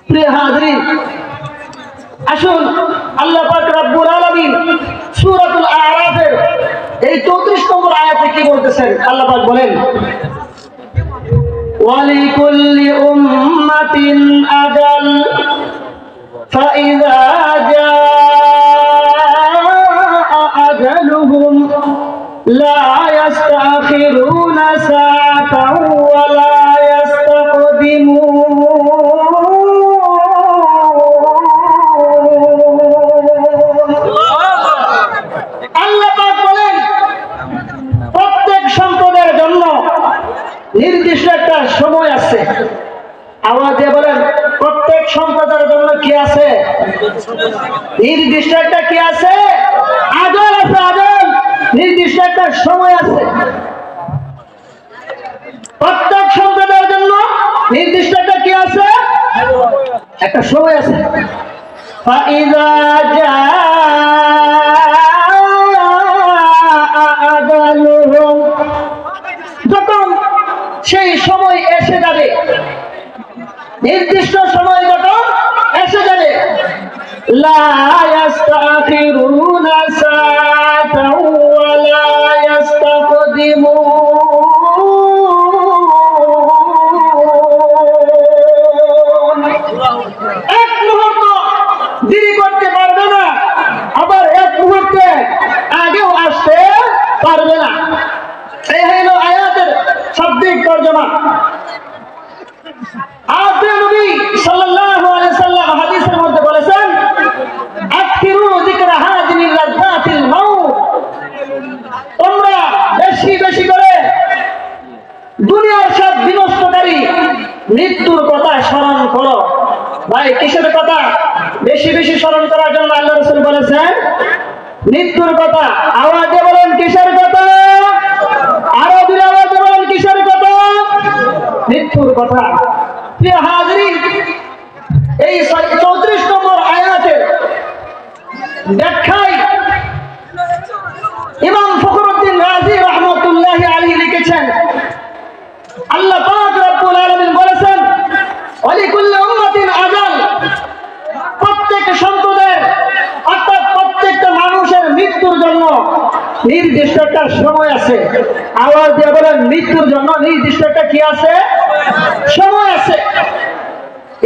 প্রিয় হাজরিন, আসুন আল্লাহ পাক রব্বুল আলামিন সূরাতুল আরাফের এই 34 নম্বর আয়াতে কি বলতেছেন? আল্লাহ পাক বলেন, ওয়ালিকুল্লি উম্মাতিন আজাল ফাইযা জাআ আজালুহুম লা ইস্তাখিরুনা সাআতাও ওয়া লা ইস্তাকদিমুন। আল্লাহ পাক বলেন, প্রত্যেক সম্পদের জন্য নির্দিষ্ট একটা সময় আছে। আওয়াজ দিয়ে বলেন, প্রত্যেক সম্পদের জন্য কি আছে? নির্দিষ্ট একটা কি আছে? আজল আছে, আজল। নির্দিষ্ট একটা সময় আছে। প্রত্যেক সম্পদের জন্য নির্দিষ্ট একটা কি আছে? একটা সময় আছে। ফাইযা জাআ আজালুহুম, যখন সেই সময় এসে যাবে, নির্দিষ্ট সময় যখন এসে যাবে, লা ইস্তাখিরুনা সাআতাও ওয়া লা ইস্তাকদিমুন। এক মুহূর্ত দেরি করতে পারবে না, আবার এক মুহূর্তে আগেও আসতে পারবে না। এই হলো আয়াতের শাব্দিক তরজমা। আল্লাহর নবী সাল্লাল্লাহু আলাইহি সাল্লাম হাদিসের মধ্যে বলেছেন, আকসিরু যিকরা হাযিহিল লাযযাতিল মাউত, তোমরা বেশি বেশি করে দুনিয়ার সব বিনষ্টকারী মৃত্যুর কথা স্মরণ করো। ভাই, কিসের কথা বেশি বেশি স্মরণ করার জন্য আল্লাহ রাসূল বলেছেন? মৃত্যুর কথা। আওয়াজে বলেন, কিসের কথা? আরো দিলে আওয়াজে বলেন, কিসের কথা? মৃত্যুর কথা। প্রিয় হাজরিন, এই 34 নম্বর আয়াতের ব্যাখ্যায় ইমাম ফখরুদ্দিন রাজি রাহমাতুল্লাহি আলাইহি লিখেছেন, আল্লাহ পাক রব্বুল আলামিন বলেছেন, ওয়ালিকুল্লি উম্মাতিন আজাল, প্রত্যেক সম্প্রদায়ের অর্থাৎ প্রত্যেকটা মানুষের মৃত্যুর জন্য নির্দিষ্ট একটা সময় আছে। আওয়াজ দিয়ে বলেন, মৃত্যুর জন্য নির্দিষ্ট একটা কি আছে? সময় আছে।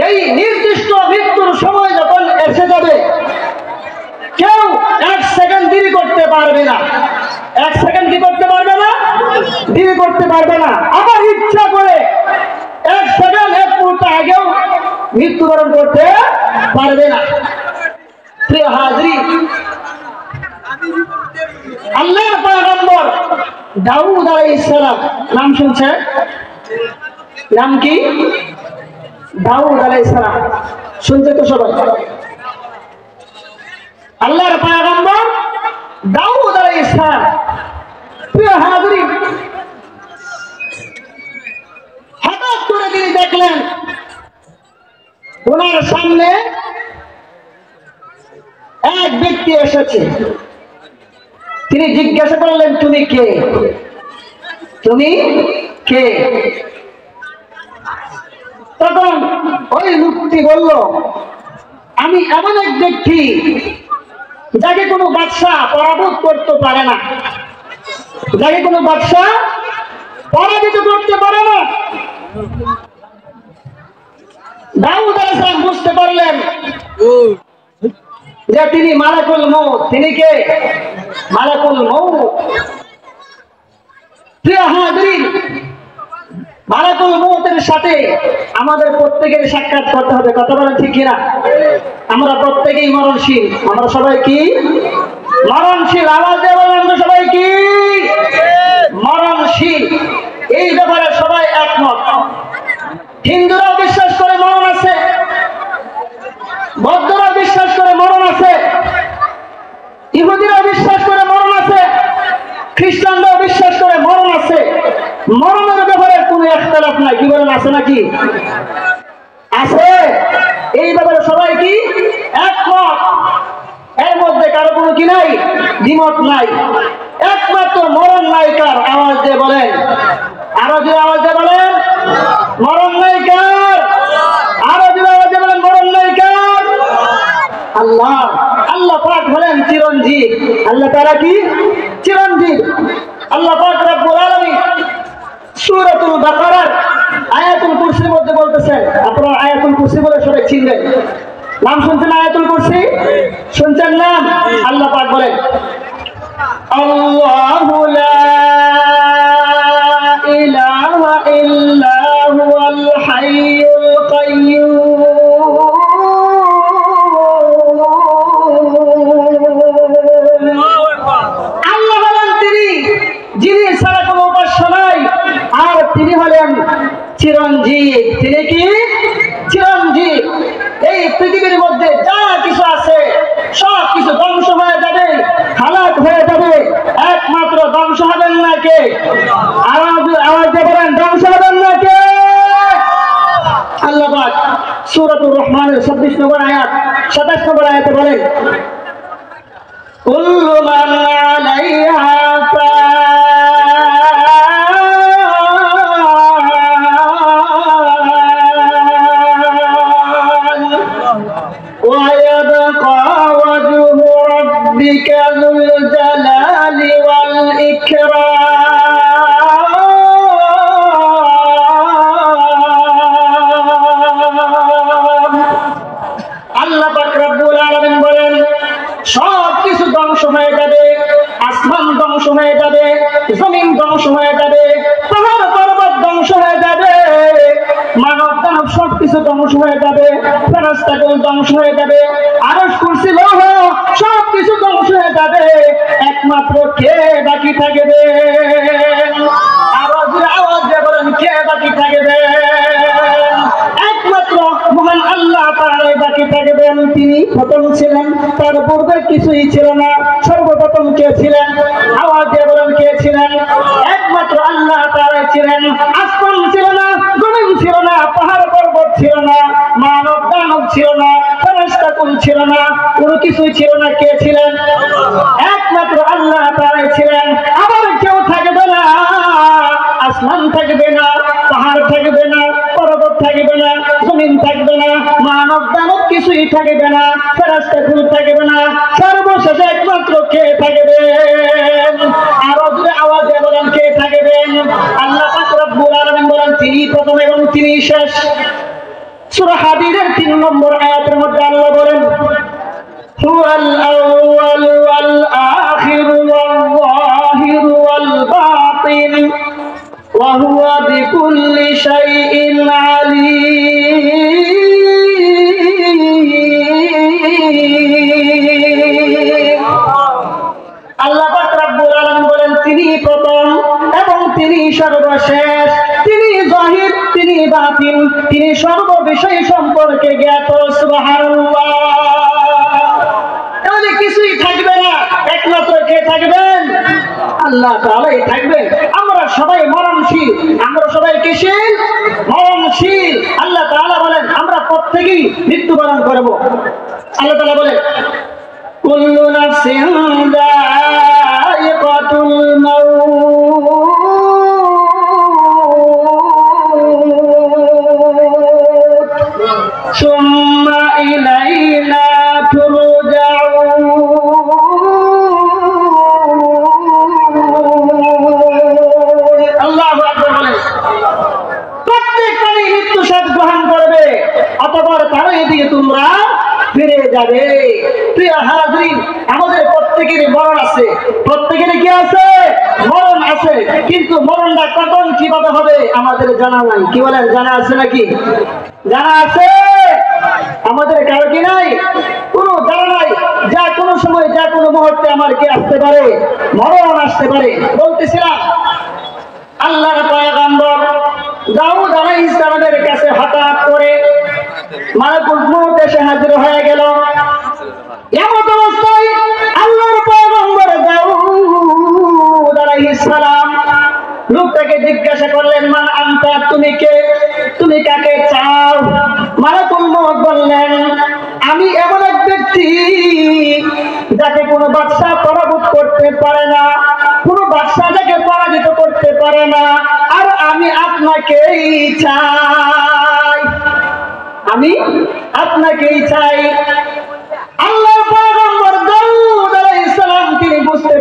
এই নির্দিষ্ট মৃত্যুর সময় যখন এসে যাবে, কেউ এক সেকেন্ড দেরি করতে পারবে না। এক সেকেন্ড কি করতে পারবে না? দেরি করতে পারবে না। আবার ইচ্ছা করে এক সেকেন্ড এক মুহূর্ত আগেও মৃত্যুবরণ করতে পারবে না। প্রিয় হাজরিন, আল্লাহর পয়গম্বর দাউদ আলাইহিস সালাম, নাম শুনছেন? নাম কি? দাউদ আলাইহিস সালাম। শুনছে তো সবাই? আল্লাহর পয়গম্বর দাউদ আলাইহিস সালাম। প্রিয় হাজরিন, হঠাৎ করে তিনি দেখলেন ওনার সামনে এক ব্যক্তি এসেছে। তিনি জিজ্ঞাসা করলেন, তুমি কে? তুমি কে? তখন ওই লোকটি বলল, আমি এমন এক ব্যক্তি যাকে কোনো বাদশা পরাভূত করতে পারে না, যাকে কোনো বাদশা পরাজিত করতে পারে না। দাউদ আলাইহিস সালাম বুঝতে পারলেন যে তিনি মালাকুল মউত। তিনি কে? মালাকুল মউত। প্রিয় হাজরিন, মালাকুল মউতের সাথে আমাদের প্রত্যেকের সাক্ষাৎ করতে হবে। কথা বলেন ঠিক কিনা? আমরা প্রত্যেকেই মরণশীল। আমরা সবাই কি মরণশীল? আওয়াজ দিয়ে বলেন, আমরা সবাই কি মরণশীল? এই ব্যাপারে সবাই একমত। হিন্দুরাও বিশ্বাস করে মরণ আছে, বৌদ্ধরা বিশ্বাস করে মরণ আছে, ইহুদিরা বিশ্বাস করে মরণ আছে, খ্রিস্টানরাও বিশ্বাস করে মরণ আছে। মরণের ব্যাপারে কোনো ইখতিলাফ নাই। কি বলেন, আছে নাকি? আছে। এই ব্যাপারে সবাই কি একমত। এর মধ্যে কারো কোনো কি নাই? দ্বিমত নাই। একমাত্র মরণ নাই কার? আওয়াজ দিয়ে বলেন, আরো জোরে আওয়াজ দিয়ে বলেন, মরণ নাই কার? আরো জোরে আওয়াজ দিয়ে বলেন, মরণ তারা কি চিরঞ্জীব। আল্লাহ পাক রব্বুল আলামিন সূরাতুল বাকারার আয়াতুল কুরসির মধ্যে বলতেছেন, আপনারা আয়াতুল কুরসি বলে সবাই চিনবেন, নাম শুনছেন আয়াতুল কুরসি? শুনছেন নাম? আল্লাহ পাক বলেন আল্লাহু লা ইলাহা ইল্লা হুয়াল হাইয়ুল কাইয়্যুম। আল্লাহ হলেন তিনি যিনি ছাড়া কোনো উপাস্য নাই, আর তিনি হলেন চিরঞ্জীব। তিনি কি চিরঞ্জীব। এই পৃথিবীর মধ্যে যা কিছু আছে সব কিছু ধ্বংস হয়ে যাবে, হালাক হয়ে যাবে, একমাত্র ধ্বংস হবেন না কে? আওয়াজ দিয়ে বলেন, ধ্বংস হবেন না কে? আল্লাহ পাক সূরাতুর রহমানের 26 নম্বর আয়াত 27 নম্বর আয়াতে বলেন কুল্লু মান আলাইহা ذو الجلال والإكرام। আল্লাহ পাক রব্বুল আলামিন বলেন সব কিছু ধ্বংস হয়ে যাবে, আসমান ধ্বংস হয়ে যাবে, জমিন ধ্বংস হয়ে যাবে, পাহাড় পর্বত ধ্বংস হয়ে যাবে, মানব দানব সব কিছু ধ্বংস হয়ে যাবে, ফেরেশতাগুলো ধ্বংস হয়ে যাবে, আরশ কুরসি লৌহ সব কিছু ধ্বংস হয়ে যাবে, একমাত্র কে বাকি থাকবে? আওয়াজ দিয়ে বলেন, কে বাকি থাকবে? একমাত্র মহান আল্লাহ তাআলাই বাকি থাকবেন। তিনি প্রথম ছিলেন, তার পূর্বে কিছুই ছিল না। সর্বপ্রথম কে ছিলেন? আওয়াজ দিয়ে বলেন, কে ছিলেন? একমাত্র আল্লাহ তাআলাই ছিলেন। আসমান ছিল না, জমিন ছিল না, পাহাড় পর্বত ছিল না, মানব দানব ছিল না, ফেরেশতাকুল ছিল না, কোনো কিছুই ছিল না। কে ছিলেন? একমাত্র আল্লাহ তাআলাই ছিলেন। আবার কেউ থাকবে না, আসমান থাকবে না, পাহাড় থাকবে না, পর্বত থাকবে না, জমিন থাকবে না, মানব দানব কিছুই থাকবে না, ফেরেশতাকুল থাকবে না। সর্বশেষে একমাত্র কে থাকবেন? আরো জোরে আওয়াজ দিয়ে বলেন, কে থাকবেন? আল্লাহ পাক রব্বুল আলামিন বলেন তিনি প্রথম এবং তিনি শেষ। সূরা হাদীদের 3 নম্বর আয়াতের মধ্যে আল্লাহ বলেন হুয়াল আউয়াল ওয়াল আখির ওয়াল যাহির ওয়াল বাতিন ওয়া হুয়া বিকুল্লি শাইইন আলীম। আল্লাহ পাক রব্বুল আলামিন বলেন তিনি প্রথম এবং তিনি সর্বশেষ, তিনি জাহির, তিনি বাতিন, তিনি সর্ববিষয় সম্পর্কে জ্ঞাত। সুবহানাল্লাহ। তাহলে কিছুই থাকবে না, একমাত্র কে থাকবেন? আল্লাহ তাআলাই থাকবেন। আমরা সবাই মরণশীল, আমরা সবাই কিসের? মরণশীল। আল্লাহ তাআলা বলেন আমরা প্রত্যেকেই মৃত্যুবরণ করব। আল্লাহ তাআলা বলেন কুল্লু নাফসিন যায়িকাতুল মাউত সুম্মা ইলাইনা তুরজাউন। আল্লাহু আকবার বলেন প্রত্যেকটাই মৃত্যু স্বাদ গ্রহণ করবে, অতঃপর তারই দিকে তোমরা ফিরে যাবে। প্রিয় হাজরিন, আমাদের প্রত্যেকেরই মরণ আছে, প্রত্যেকেরই কি আছে? মরণ আছে। কিন্তু মরণটা কখন কিভাবে হবে আমাদের জানা নাই। কি বলেন, জানা আছে নাকি? জানা আছে? আমাদের কারো কি নাই? কোনো জানা নাই। যা কোনো সময়, যা কোনো মুহূর্তে আমার কি আসতে পারে? মরণ আসতে পারে। বলতেছিলাম আল্লাহর পয়গম্বর দাউদ আলাইহিস সালামের কাছে হঠাৎ করে মালাকুল মউত এসে হাজির হয়ে গেল। এমন অবস্থায় আল্লাহর পয়গম্বর দাউদ আলাইহিস সালাম লোকটাকে জিজ্ঞাসা করলেন মান আনতা, তুমি কে? তুমি কাকে চাও? মালাকুল মউত বললেন আমি এমন এক ব্যক্তি যাকে কোনো বাদশা পরাভূত করতে পারে না, কোনো বাদশা যাকে পরাজিত করতে পারে না, আর আমি আপনাকেই চাই, আমি আপনাকেই চাই। আল্লাহর পয়গম্বর দাউদ আলাইহিস সালাম তিনি বুঝতে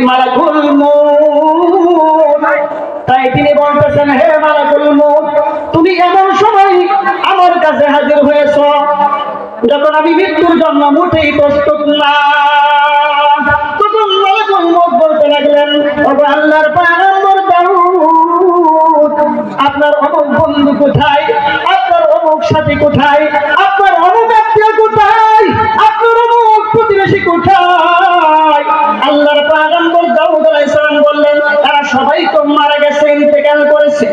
মালাকুল মউত। তাই তিনি বলতেছেন, হে মালাকুল মউত, তুমি এমন সময় আমার কাছে হাজির হয়েছ যখন আমি মৃত্যুর জন্য মোটেই প্রস্তুত না। তখন মালাকুল মউত বলতে লাগলেন, ওগো আল্লাহর পয়গম্বর দাউদ, আপনার অমুক বন্ধু কোথায়, আপনার অমুক সাথী কোথায়, আপনার অমুক আত্মীয় কোথায়, আপনার অমুক প্রতিবেশী কোথায়? আল্লাহর পয়গম্বর দাউদ আলাইহিস সালাম বললেন, তারা সবাই তো মারা গেছে, ইন্তেকাল করেছে।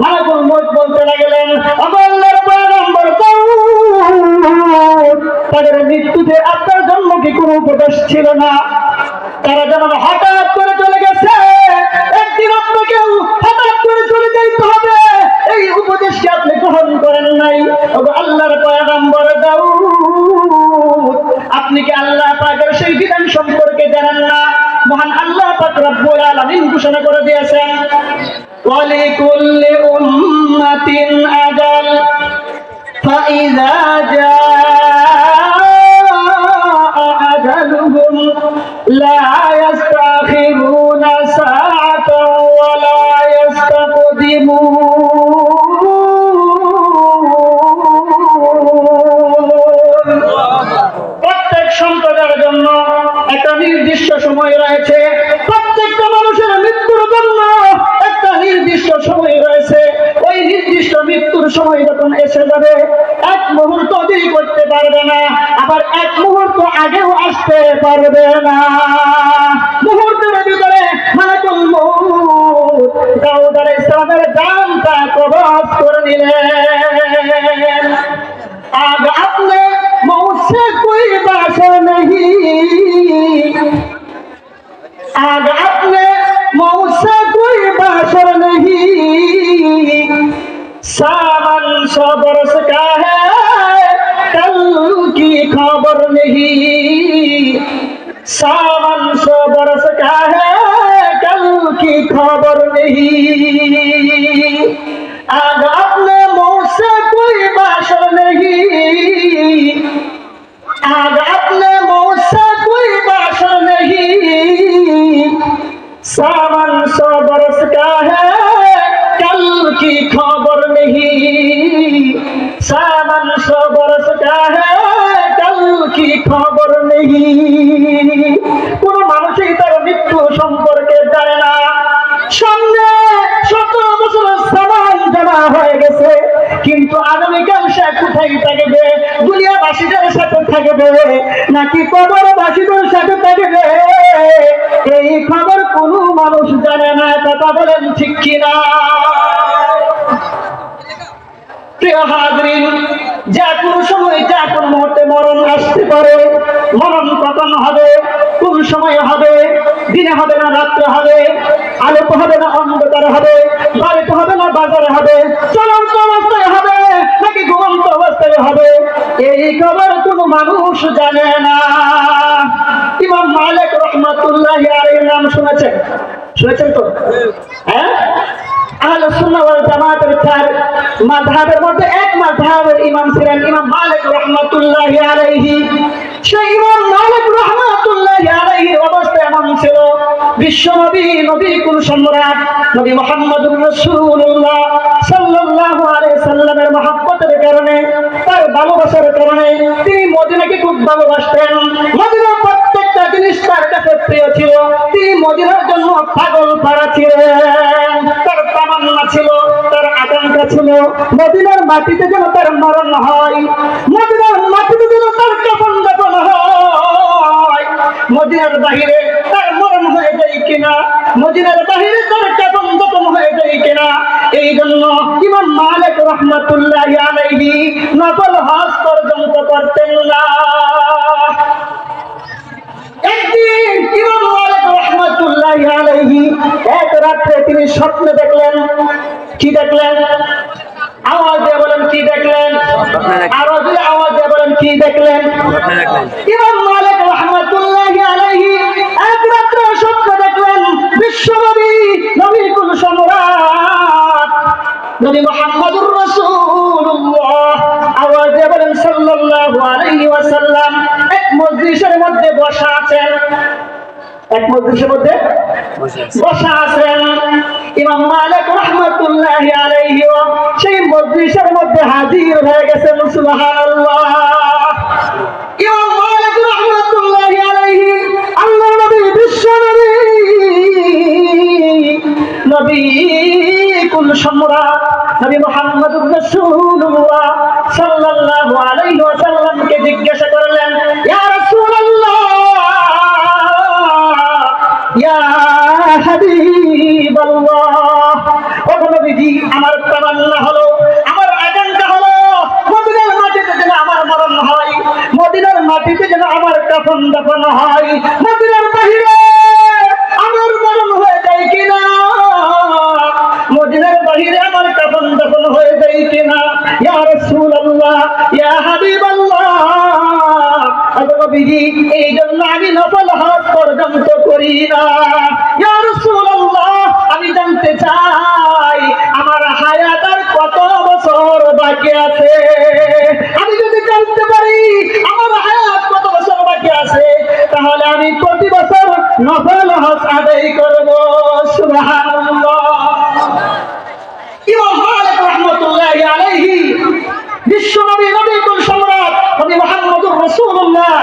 মালাকুল মউত বলতে লাগলেন, ওগো আল্লাহর পয়গম্বর দাউদ, তাদের মৃত্যুতে আপনার জন্য কি কোনো উপদেশ ছিল না? তারা যেমন হঠাৎ করে চলে গেছে, একদিন আপনাকেও হঠাৎ করে চলে যেতে হবে, এই উপদেশকে আপনি গ্রহণ করেন নাই। ওগো আল্লাহর পয়গম্বর দাউদ, আপনি কি আল্লাহ পাকের সেই বিধান সম্পর্কে জানেন না? মহান আল্লাহ পাক রব্বুল আলামিন ঘোষণা করে দিয়েছেন, ওয়ালিকুল্লি উম্মাতিন আজাল ফাইযা আজালুহুম লা ইস্তাখিরুনা সাআতান ওয়া লা ইস্তাকদিমুন। প্রত্যেক সম্প্রদায়ের জন্য একটা নির্দিষ্ট সময় রয়েছে, প্রত্যেকটা মানুষের মৃত্যুর জন্য একটা নির্দিষ্ট সময় রয়েছে। ওই নির্দিষ্ট মৃত্যুর সময় যখন এসে যাবে, এক মুহূর্ত দেরি করতে পারবে না, আবার এক মুহূর্ত আগেও আসতে পারবে না। মুহূর্তের ভিতরে মালাকুল মউত দাউদ আলাইহিস সালামের জানটা কবজ করে নিলেন। আগ আপনি मौत से कोई बासर नहीं, आज अपने मौत से कोई बासर नहीं, सावन 100 बरस का है कल की खबर नहीं, सावन 100 बरस का है कल की खबर नहीं। आज अपने मौत से कोई बासर नहीं, आज अपने मौत से कोई बासर नहीं, सावन 100 बरस का है कल की खबर नहीं, सावन 100 बरस का है कल की खबर नहीं। কোনো মানুষই তার মৃত্যু সম্পর্কে জানে না। সামনে 17 বছরের সামান জমা হয়ে গেছে, কিন্তু আগামীকাল সে কোথায় থাকবে? দুনিয়াবাসীদের সাথে থাকবে নাকি কবরবাসীদের সাথে থাকবে? এই খবর কোনো মানুষ জানে না। কথা বলেন ঠিক কিনা? প্রিয় হাজরিন, যা কোনো সময় যা কোনো মুহূর্তে মরণ আসতে পারে। মরণ কখন হবে, কোন সময় হবে? দিনে হবে না রাত্রে হবে? আলোতে হবে না অন্ধকার হবে? বাড়িতে হবে না বাজারে হবে? চলন্ত অবস্থায় হবে নাকি ঘুমন্ত অবস্থায় হবে? এই খবর কোনো মানুষ জানে না। ইমাম মালিক রাহমাতুল্লাহি আলাইহির নাম শুনেছেন? শুনেছেন তো? হ্যাঁ, আহলে সুন্নাহ ওয়াল জামাতের 4 মাযহাবের মধ্যে এক মাযহাবের ইমাম ছিলেন ইমাম মালিক রাহমাতুল্লাহি আলাইহি। সেই ইমাম মালিক রাহমাতুল্লাহি আলাইহির অবস্থা এমন ছিল, বিশ্বনবী নবী কুল সম্রাট নবী মুহাম্মদুর রাসূলুল্লাহ সাল্লাল্লাহু আলাইহি সাল্লামের মহব্বতের কারণে, তার ভালোবাসার কারণে তিনি মদিনাকে খুব ভালোবাসতেন। মদিনার প্রত্যেকটা জিনিস তার কাছে প্রিয় ছিল। তিনি মদিনার জন্য পাগল পারা ছিলেন। তার তামান্না ছিল, তার আকাঙ্ক্ষা ছিল মদিনার মাটিতে যেন তার মরণ হয়, মদিনার মাটিতে যেন তার কাফন দাফন হয়। মদিনার বাহিরে তার মরণ হয়ে যায় কিনা, মদিনার বাহিরে তার কাফন দাফন হয়ে যায় কিনা, এই জন্য ইমাম মালিক রাহমাতুল্লাহি আলাইহি নফল হজ পর্যন্ত করতেন না। একদিন ইমাম মালিক রাহমাতুল্লাহি আলাইহি এক রাতে তিনি স্বপ্নে দেখলেন। কি দেখলেন? আওয়াজ দিয়ে বলেন কি দেখলেন? আরো জোরে আওয়াজ দিয়ে বলেন কি দেখলেন? ইমাম মালিক রাহমাতুল্লাহি আলাইহি এক রাতে স্বপ্নে দেখলেন বিশ্বনবী নবী কুল সম্রাট নবী মুহাম্মদুর রাসূলুল্লাহ আওয়াজ দিয়ে বলেন সাল্লাল্লাহু আলাইহি ওয়াসাল্লাম এক মজলিসের মধ্যে বসা আছেন। এক মজলিসের মধ্যে বসা আছেন। ইমাম মালিক রাহমাতুল্লাহি আলাইহি সেই মজলিসের মধ্যে হাজির হয়ে গেছেন। সুবহানাল্লাহ। ইমাম মালিক রাহমাতুল্লাহি আলাইহি আল্লাহর নবী বিশ্ব নবী কুল সম্রাট নবী মুহাম্মদুর রাসূলুল্লাহ সাল্লাল্লাহু আলাইহি ওয়াসাল্লামকে জিজ্ঞাসা করলেন, ইয়া রাসূলুল্লাহ, ইয়া হাবিবাল্লাহ, ও নবীজি, আমার তামান্না হলো, আমার আকাঙ্ক্ষা হলো মদিনার মাটিতে যেন আমার মরণ হয়, মদিনার মাটিতে যেন আমার কাফন দাফন হয়, মদিনার বাহিরে আমার মরণ হয়ে যায় কিনা, মদিনার বাহিরে আমার কাফন দাফন হয়ে যায় কিনা। ইয়া রাসূলুল্লাহ, ইয়া হাবিবাল্লাহ, নবীজি, এই জন্য আমি নফল হজ পর্যন্ত করি না। ইয়া রাসূলুল্লাহ, আমি জানতে চাই আমার হায়াত আর কত বছর বাকি আছে। আমি যদি জানতে পারি আমার হায়াত কত বছর বাকি আছে, তাহলে আমি প্রতি বছর নফল হজ আদায় করব। সুবহানাল্লাহ। ইমাম মালিক রাহমাতুল্লাহি আলাইহি বিশ্বনবী নবী কুল সম্রাট নবী মুহাম্মদুর রাসূলুল্লাহ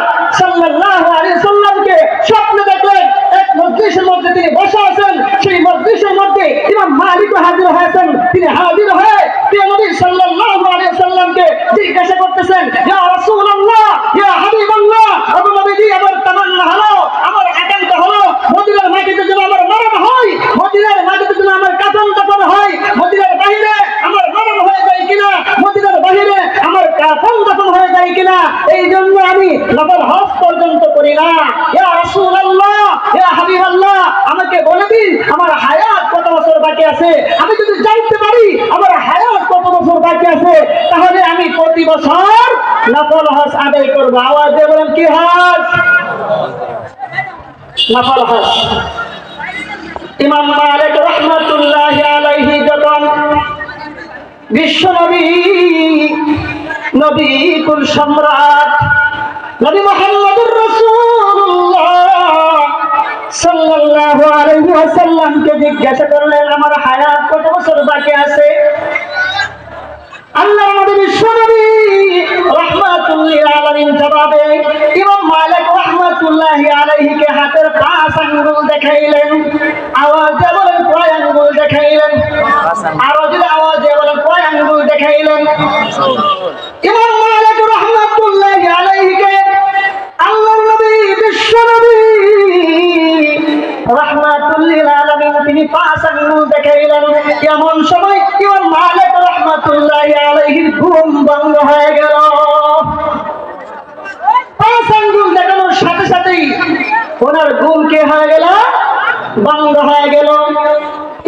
সাল্লাল্লাহু আলাইহি সাল্লামকে স্বপ্নে দেখলেন। এক মজলিসের মধ্যে তিনি বসে আছেন। সেই মজলিসের মধ্যে ইমাম মালিক হাজির হয়েছেন। তিনি হাজির হয়ে প্রিয় নবী সাল্লাল্লাহু আলাইহি সাল্লামকে জিজ্ঞাসা করতেছেন, ইয়া রাসূলুল্লাহ, ইয়া হাবিবাল্লাহ, ও নবীজি, আমার তামান্না হলো, আমার আকাঙ্ক্ষা হলো মদিনার মাটিতে যেন আমার মরণ হয়, মদিনার মাটিতে যেন আমার কাফন দাফন হয়, মদিনার বাহিরে আমার মরণ হয়ে যায় কিনা, মদিনার বাহিরে আমার কাফন দাফন হয়ে যায় কিনা, এই জন্য আমি নফল হজ পর্যন্ত করি না। ইয়া রাসূলুল্লাহ, ইয়া হাবিবাল্লাহ, আমাকে বলে দিন আমার হায়াত কত বছর বাকি আছে। আমি যদি জানতে পারি আমার হায়াত কত বছর বাকি আছে, তাহলে আমি প্রতি বছর নফল হজ আদায় করব। আওয়াজ দিয়ে বলেন, কি হজ? নফল হজ। ইমাম মালিক রাহমাতুল্লাহি আলাইহি যখন বিশ্বনবী নবী কুল সম্রাট নবী মুহাম্মদুর রাসূলুল্লাহ সাল্লাল্লাহু আলাইহি ওয়াসাল্লামকে জিজ্ঞাসা করলেন, আমার হায়াত কত বছর বাকি আছে? আল্লাহর নবী বিশ্বনবী রাহমাতুল্লিল আলামিন জবাবে ইমাম মালিক রাহমাতুল্লাহি আলাইহিকে হাতের 5 আঙ্গুল দেখাইলেন। আওয়াজে বলেন, কয় আঙ্গুল দেখাইলেন? আর যদি আওয়াজে বলেন, কয় আঙ্গুল দেখাইলেন? ইমাম মালিক রাহমাতুল্লাহি আলাইহিকে আল্লাহর নবী বিশ্বনবী রাহমাতুল্লিল আলামিন তিনি 5 আঙ্গুল দেখাইলেন। এমন সময় ইমাম মালিক রাহমাতুল্লাহি আলাইহির ঘুম ভঙ্গ হয়ে গেল। 5 আঙ্গুল দেখানোর সাথে সাথেই ওনার ঘুম কে হয়ে গেল? ভঙ্গ হয়ে গেল।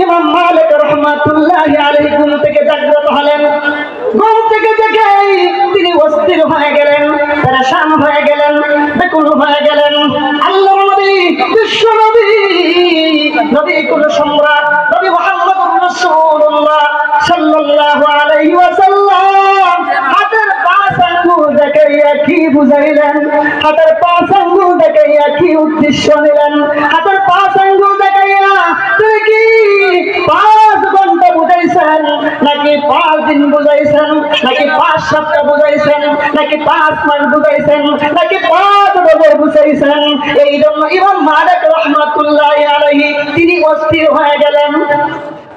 ইমাম মালিক রাহমাতুল্লাহি আলাইহি ঘুম থেকে জাগ্রত হলেন। ঘুম থেকে দেখেই তিনি অস্থির হয়ে গেলেন, পেরেশান হয়ে গেলেন, বেকুল হয়ে গেলেন। আল্লাহর নবী বিশ্বনবী নবী কুল সম্রাট নবী মুহাম্মদুর রাসূলুল্লাহ সাল্লাল্লাহু আলাইহি ওয়াসাল্লাম হাতের 5 আঙ্গুল দেখাইয়া কি বুঝাইলেন? হাতের 5 আঙ্গুল দেখাইয়া কি উদ্দেশ্য নিলেন? হাতের 5 আঙ্গুল দেখাইয়া তিনি কি 5 ঘন্টা বুঝাইছেন, নাকি 5 দিন বুঝাইছেন, নাকি 5 সপ্তাহ বুঝাইছেন, নাকি 5 মাস বুঝাইছেন, নাকি 5 বছর বুঝাইছেন? এই জন্য ইমাম মালিক রাহমাতুল্লাহি আলাইহি তিনি অস্থির হয়ে গেলেন।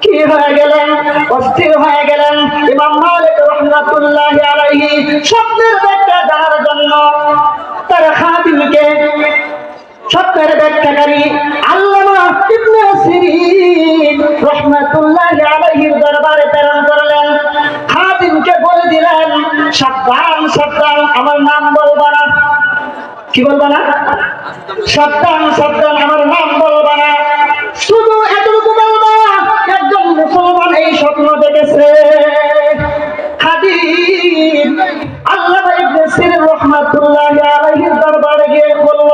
কি হয়ে গেলেন? অস্থির হয়ে গেলেন। ইমাম মালিক রাহমাতুল্লাহি আলাইহি স্বপ্নের ব্যাখ্যা জানার জন্য তার খাদিমকে, স্বপ্নের ব্যাখ্যাকারী আল্লামা ইবনে সিরিন রাহমাতুল্লাহি আলাইহির দরবারে প্রেরণ করলেন। খাদিমকে বলে দিলেন, সাবধান সাবধান, আমার নাম বলবা না। কি বলবা না? সাবধান সাবধান, আমার নাম বলবা না। শুধু এতটুকু বলবা, একজন মুসলমান এই স্বপ্ন দেখেছে। খাদিম আল্লামা ইবনে সিরিন রাহমাতুল্লাহি আলাইহির দরবারে গিয়ে বলল,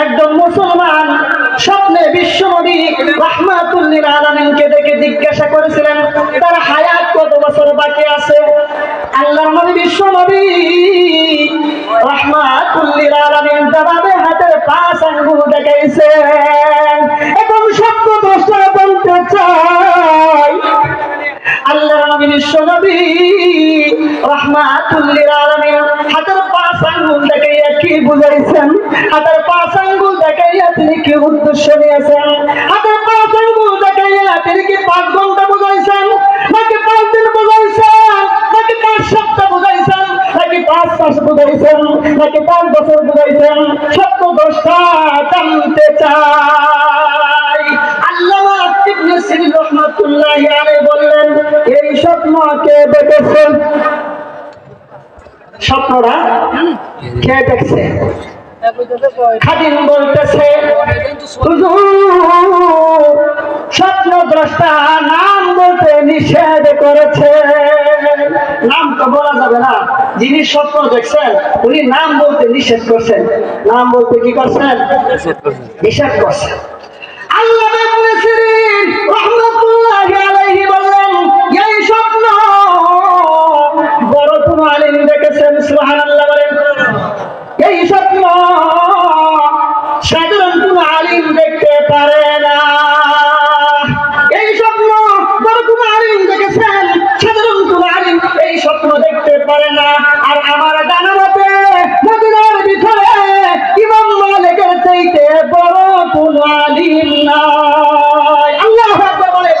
একজন মুসলমান স্বপ্নে বিশ্বনবী রাহমাতুল্লিল আলামিনকে দেখে জিজ্ঞাসা করেছিলেন তার হায়াত কত বছর বাকি আছে। আল্লাহর নবী বিশ্বনবী রাহমাতুল্লিল আলামিন জবাবে হাতের 5 আঙ্গুল দিয়েছেন। এখন স্বপ্ন দ্রষ্টারা বলতে চাই, আল্লাহর নবী বিশ্ব নবী রাহমাতুল লিল আলামিন হাতের 5 আঙ্গুল দেখাইয়া কি বুঝাইছেন? হাতের 5 আঙ্গুল দেখাইয়া তিনি কি উদ্দেশ্য নিয়েছেন? হাতের 5 আঙ্গুল দেখাইয়া তিনি কি 5 ঘন্টা বুঝাইছেন, নাকি 5 দিন বুঝাইছেন, নাকি 5 সপ্তাহ বুঝাইছেন, নাকি 5 মাস বুঝাইছেন, নাকি 5 বছর বুঝাইছেন? স্বপ্ন দ্রষ্টা জানতে চাই। আল্লামা ইবনে সিরিন রাহমাতুল্লাহি আলাইহি বললেন, এই স্বপ্ন কে দেখেছেন? স্বপ্নটা কে দেখছে? খাদিম বলতেছে, হুজুর স্বপ্ন দ্রষ্টা নাম বলতে নিষেধ করেছে। নাম তো বলা যাবে না, যিনি স্বপ্ন দেখছেন উনি নাম বলতে নিষেধ করছেন। নাম বলতে কি করছেন? নিষেধ করছেন। আল্লাহ ইবনে সিরিন রাহমাতুল্লাহি আলাইহি বললেন, এই স্বপ্ন বড় কোন আলিম দেখেছেন? সুবহানাল্লাহ বলেন। এই স্বপ্ন সাধারণ কোন আলিম দেখতে পারে না। এই স্বপ্ন বড় কোন আলিম দেখেছেন, সাধারণ কোন আলিম এই স্বপ্ন দেখতে পারে না। আর আমার জানা মতে মদিনার ভিতরে ইমাম মালিকের চাইতে বড় কোন আলিম নাই। আল্লাহু আকবার বলেন।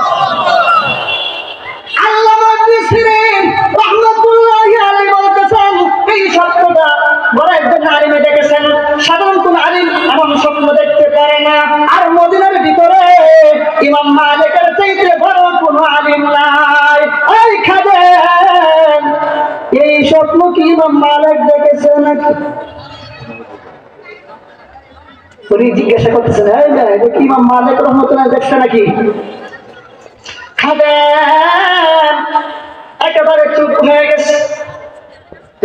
আল্লামা ইবনে সিরিন রাহমাতুল্লাহি আলাইহি বলতেছেন, এই স্বপ্নটা বড় একজন আলিমে দেখেছেন, সাধারণ কোন আলিম এমন স্বপ্ন দেখতে পারে না। আর মদিনার ভিতরে ইমাম মালিকের চাইতে বড় কোন আলিম নাই। এই খাদেম, এই স্বপ্ন কি ইমাম মালিক দেখেছে নাকি? উনি জিজ্ঞাসা করতেছেন, এই না এটা কি ইমাম মালিক রাহমাতুল্লাহ দেখছে নাকি? খাদেম একেবারে চুপ হয়ে গেছে,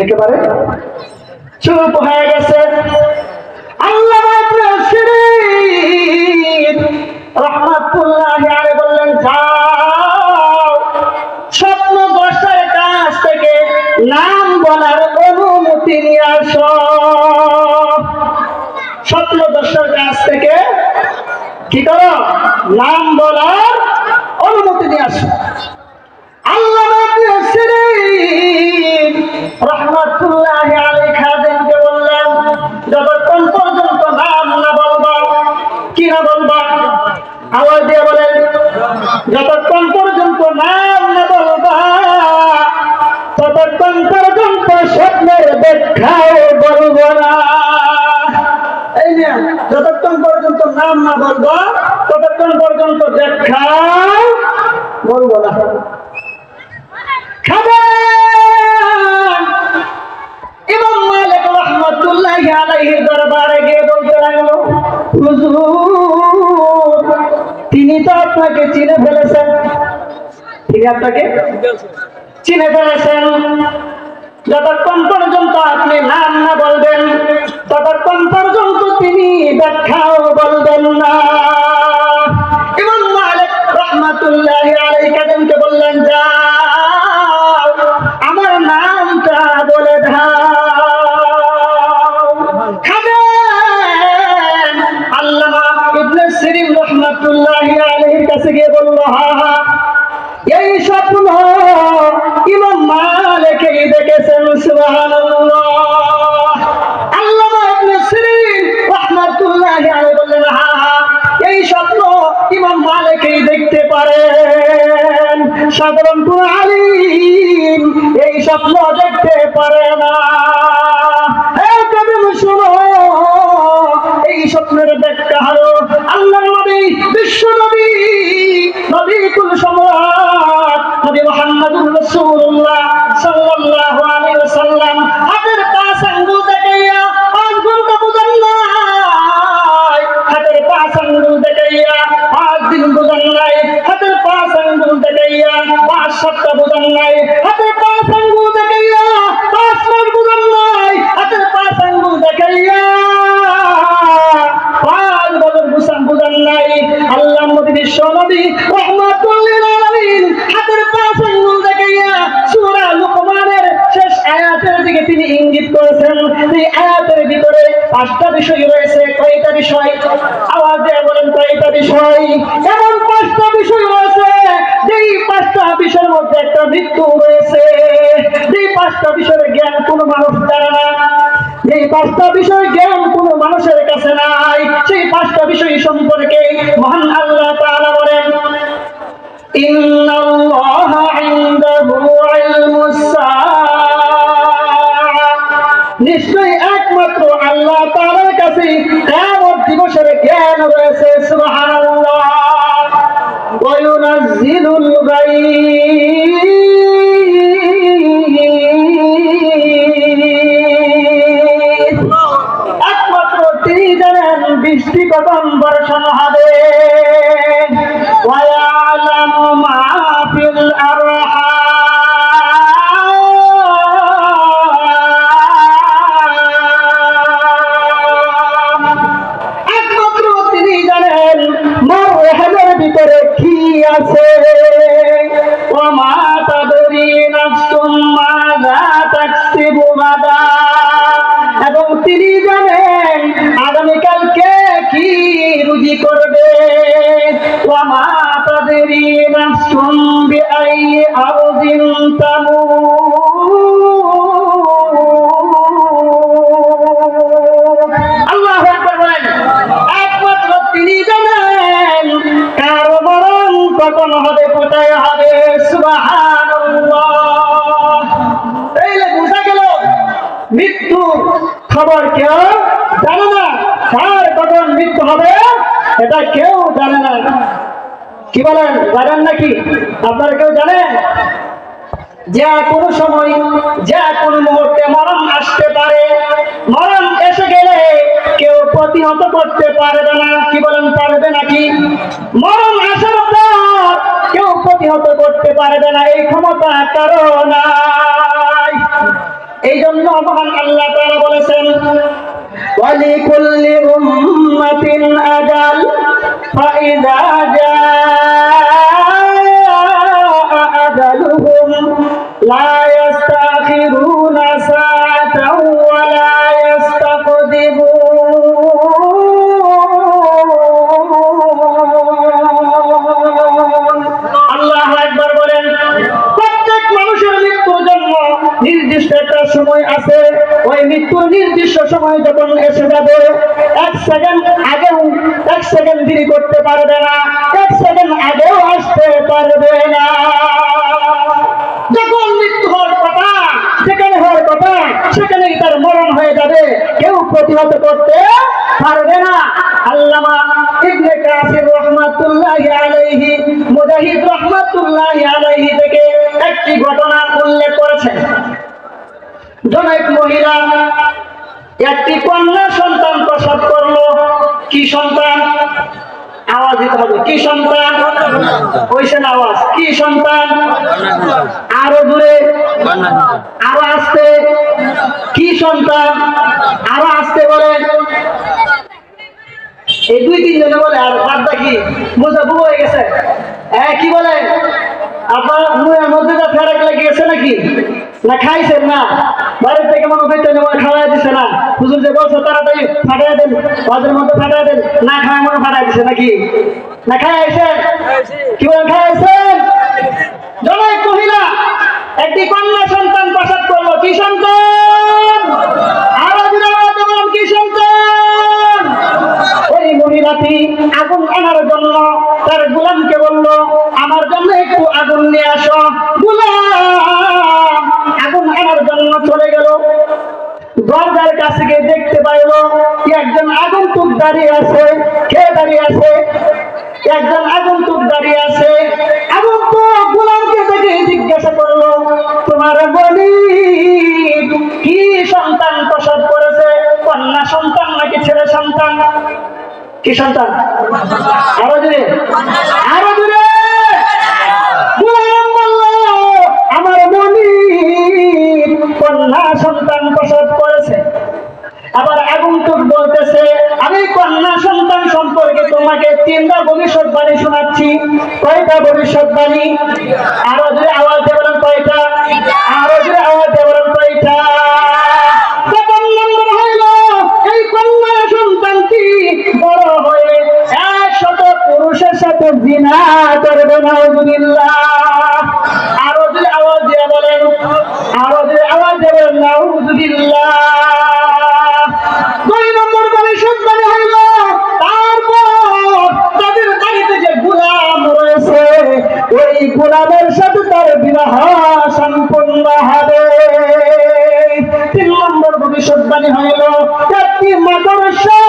একেবারে চুপ হয়ে গেছে। আল্লামা ইবনে সিরিন রাহমাতুল্লাহি আলাইহি বললেন, যাও স্বপ্ন দ্রষ্টার কাছ থেকে নাম বলার অনুমতি নিয়ে আসো। স্বপ্ন দ্রষ্টার কাছ থেকে কি করো? নাম বলার অনুমতি নিয়ে আসো। আল্লামা ইবনে সিরিন রাহমাতুল্লাহি আলাইহি খাদেমকে বললেন, যতক্ষণ পর্যন্ত নাম না বলবা, কি না বলবা? আওয়াজ দিয়ে বলেন, যতক্ষণ পর্যন্ত নাম না বলবা ততক্ষণ পর্যন্ত স্বপ্নের ব্যাখ্যাও বলবো না। এই যে যতক্ষণ পর্যন্ত নাম না বলবা ততক্ষণ পর্যন্ত ব্যাখ্যা বলবো না। ইমাম মালিক রাহমাতুল্লাহি আলাইহির দরবারে গিয়ে বলতে লাগলো, হুজুর তিনি তো আপনাকে চিনে ফেলেছেন, তিনি আপনাকে চিনে ফেলেছেন। যতক্ষণ পর্যন্ত আপনি নাম না বলবেন ততক্ষণ পর্যন্ত তিনি ব্যাখ্যাও বলবেন না। ইমাম মালিক রাহমাতুল্লাহি আলাইহি কাদেমকে বললেন, যাও আমার নামটা বলে দাও। খাদেম আল্লামা ইবনে সিরিন রাহমাতুল্লাহি আলাইহির কাছে গিয়ে বলল, হ্যাঁ এই স্বপ্ন ইমাম মালিকই দেখেছেন। সুবহানাল্লাহ। আল্লামা ইবনে সিরিন রাহমাতুল্লাহি আলাইহি বললেন, হ্যাঁ এই স্বপ্ন ইমাম মালিকই দেখতে পারেন, সাধারণ কোন আলিম এই স্বপ্ন দেখতে পারে না। শোনো, এই স্বপ্নের ব্যাখ্যা হলো আল্লাহর নবী বিশ্ব নবী নবী কুল সম্রাট নবী মুহাম্মদুর রাসূলুল্লাহ সাল্লাল্লাহু আলাইহি ওয়াসাল্লাম হাতের 5 আঙ্গুল দেখাইয়া 5 ঘন্টা বুঝান নাই, হাতের 5 আঙ্গুল দেখাইয়া 5 দিন বুঝান নাই, হাতের 5 আঙ্গুল দেখাইয়া 5 সপ্তাহ বুঝান নাই, হাতের 5 আঙ্গুল দেখাইয়া 5 মাস বুঝান নাই, হাতের 5 আঙ্গুল দেখাইয়া 5 বছর বুঝান নাই। আল্লাহ নবী বিশ্ব নবী রাহমাতুল লিল আলামিন হাতের 5 আঙ্গুল দেখাইয়া সূরা লুকমানের শেষ আয়াতের দিকে তিনি ইঙ্গিত করেছেন এই আয়াতের ভিতরে 5টা বিষয় রয়েছে। কয়টা বিষয়? আওয়াজ দিয়ে বলেন কয়টা বিষয়? এমন 5টা বিষয় রয়েছে, যেই 5টা বিষয়ের মধ্যে একটা মৃত্যু রয়েছে। যেই 5টা বিষয়ের জ্ঞান কোনো মানুষ জানে না, যেই 5টা বিষয় জ্ঞান কোনো মানুষের কাছে নাই, সেই 5টা বিষয় সম্পর্কে মহান আল্লাহ তাআলা বলেন, ইন্নাল্লাহা ইনদাহু ইলমুস সাআ, নিশ্চয়ই একমাত্র আল্লাহ তাআলার কাছে কিয়ামত দিবসের জ্ঞান রয়েছে। সুবহানাল্লাহ। ওয়া ইউনাজ্জিলুল গায়ব, একমাত্র তিনি জানেন বৃষ্টি কখন বর্ষণ হবে। ওয়া ইয়ালামু মা ফিল আরহাম, একমাত্র তিনি জানেন মার রেহেমের ভিতরে কি আছে। ওয়া মা তাদরি নাফসুম মাযা তাকসিবু গাদা, এবং তিনি জানেন আগামীকাল কে কি রুজি করবে। ওয়া মা তাদরি নাফসুম বিআইয়ি আরদিন তামুত। আল্লাহু আকবার বলেন, একমাত্র তিনি জানেন কার মরণ কখন হবে, কোথায় হবে। সুবহানাল্লাহ। তাইলে বুঝা গেল মৃত্যু খবর কেউ জানে না, কার কখন মৃত্যু হবে এটা কেউ জানে না। কি বলেন, জানেন নাকি? আপনারা কেউ জানেন? যে কোনো সময়, যে কোনো মুহূর্তে মরণ আসতে পারে। মরণ এসে গেলে কেউ প্রতিহত করতে পারবে না। কি বলেন, পারবে নাকি? মরণ আসার পর কেউ প্রতিহত করতে পারবে না, এই ক্ষমতা কারো নাই। এই জন্য মহান আল্লাহ তাআলা বলেছেন, ওয়ালিকুল্লি উম্মাতিন আজাল ফাইযা জাআ আজালুহুম লা ইস্তাখিরুনা সাআতাও ওয়া লা ইস্তাকদিমুন। আল্লাহু আকবার বলেন। প্রত্যেক মানুষের মৃত্যুর জন্য নির্দিষ্ট একটা সময় আছে। ওই মৃত্যুর নির্দিষ্ট সময় যখন এসে যাবে, 1 সেকেন্ড আগেও 1 সেকেন্ড দেরি করতে পারবে না, 1 সেকেন্ড আগেও আসতে পারবে না। যখন মৃত্যু হওয়ার কথা, যেখানে হওয়ার কথা সেখানেই তার মরণ হয়ে যাবে, কেউ প্রতিহত করতে পারবে না। আল্লামা ইবনে কাসির রাহমাতুল্লাহি আলাইহি, মুজাহিদ রাহমাতুল্লাহি আলাইহি থেকে একটি ঘটনা উল্লেখ করেছেন। জনৈক মহিলা একটি কন্যা সন্তান প্রসব করলো। কি সন্তান? আওয়াজ দিতে হবে। কি সন্তান? ওইসেন আওয়াজ। কি সন্তান? আরো দূরে, আরো আস্তে। কি সন্তান? আরো আস্তে বলেন। এই 2-3 জনে বলে, আর বাদ বাকি বোঝা বুঝ হয়ে গেছে। কি বলে? আপনার মুখের মধ্যে যা ফেরাক লেগে গেছে নাকি? না খাইছেন না? বাড়ির থেকে মনে হচ্ছে খাওয়াই দিচ্ছে না। হুজুর যে বলছে তাড়াতাড়ি ফাটাই দেন, বাজারের মধ্যে ফাটাই দেন, না খাওয়াই মনে ফাটাই দিচ্ছে নাকি? না খাইছেন? কি বলেন, খাইছেন? জনৈক মহিলা একটি কন্যা সন্তান প্রসব করলো। কি সন্তান? আরো দিন বলেন, কি সন্তান? ওই মহিলাটি আগুন আনার জন্য তার গোলামকে বলল, আমার জন্য একটু আগুন নিয়ে আসো। গোলাম আগুন আনার জন্য চলে গেল। দরজার কাছে গিয়ে দেখতে পাইল একজন আগন্তুক দাঁড়িয়ে আছে। কে দাঁড়িয়ে আছে? একজন আগন্তুক দাঁড়িয়ে আছে। আগন্তুক গোলামকে দেখে জিজ্ঞাসা করলো, তোমার বলি কি সন্তান প্রসব করেছে? কন্যা সন্তান নাকি ছেলে সন্তান? কি সন্তান? আরো দূরে, আরো দূরে। গোলাম বলল, আমার মনি কন্যা সন্তান প্রসব করেছে। আবার আগন্তুক বলতেছে, আমি কন্যা সন্তান সম্পর্কে তোমাকে 3টা ভবিষ্যৎবাণী শোনাচ্ছি। কয়টা ভবিষ্যৎবাণী? আরো জোরে আওয়াজ দিয়ে বলেন কয়টা? আরো জোরে আওয়াজ দিয়ে বলেন কয়টা? জিনা করবে নাউজুবিল্লাহ। আরো যদি আওয়াজ দিয়ে বলেন, আরো যদি আওয়াজ দিয়ে বলেন নাউজুবিল্লাহ। 2 নম্বর ভবিষ্যৎ বাণী হইল তারপর তাদের বাড়িতে যে গোলাম রয়েছে ওই গোলামের সাথে তার বিবাহ সম্পন্ন হবে। 3 নম্বর ভবিষ্যৎবাণী হইল একটি মাদ্রাসা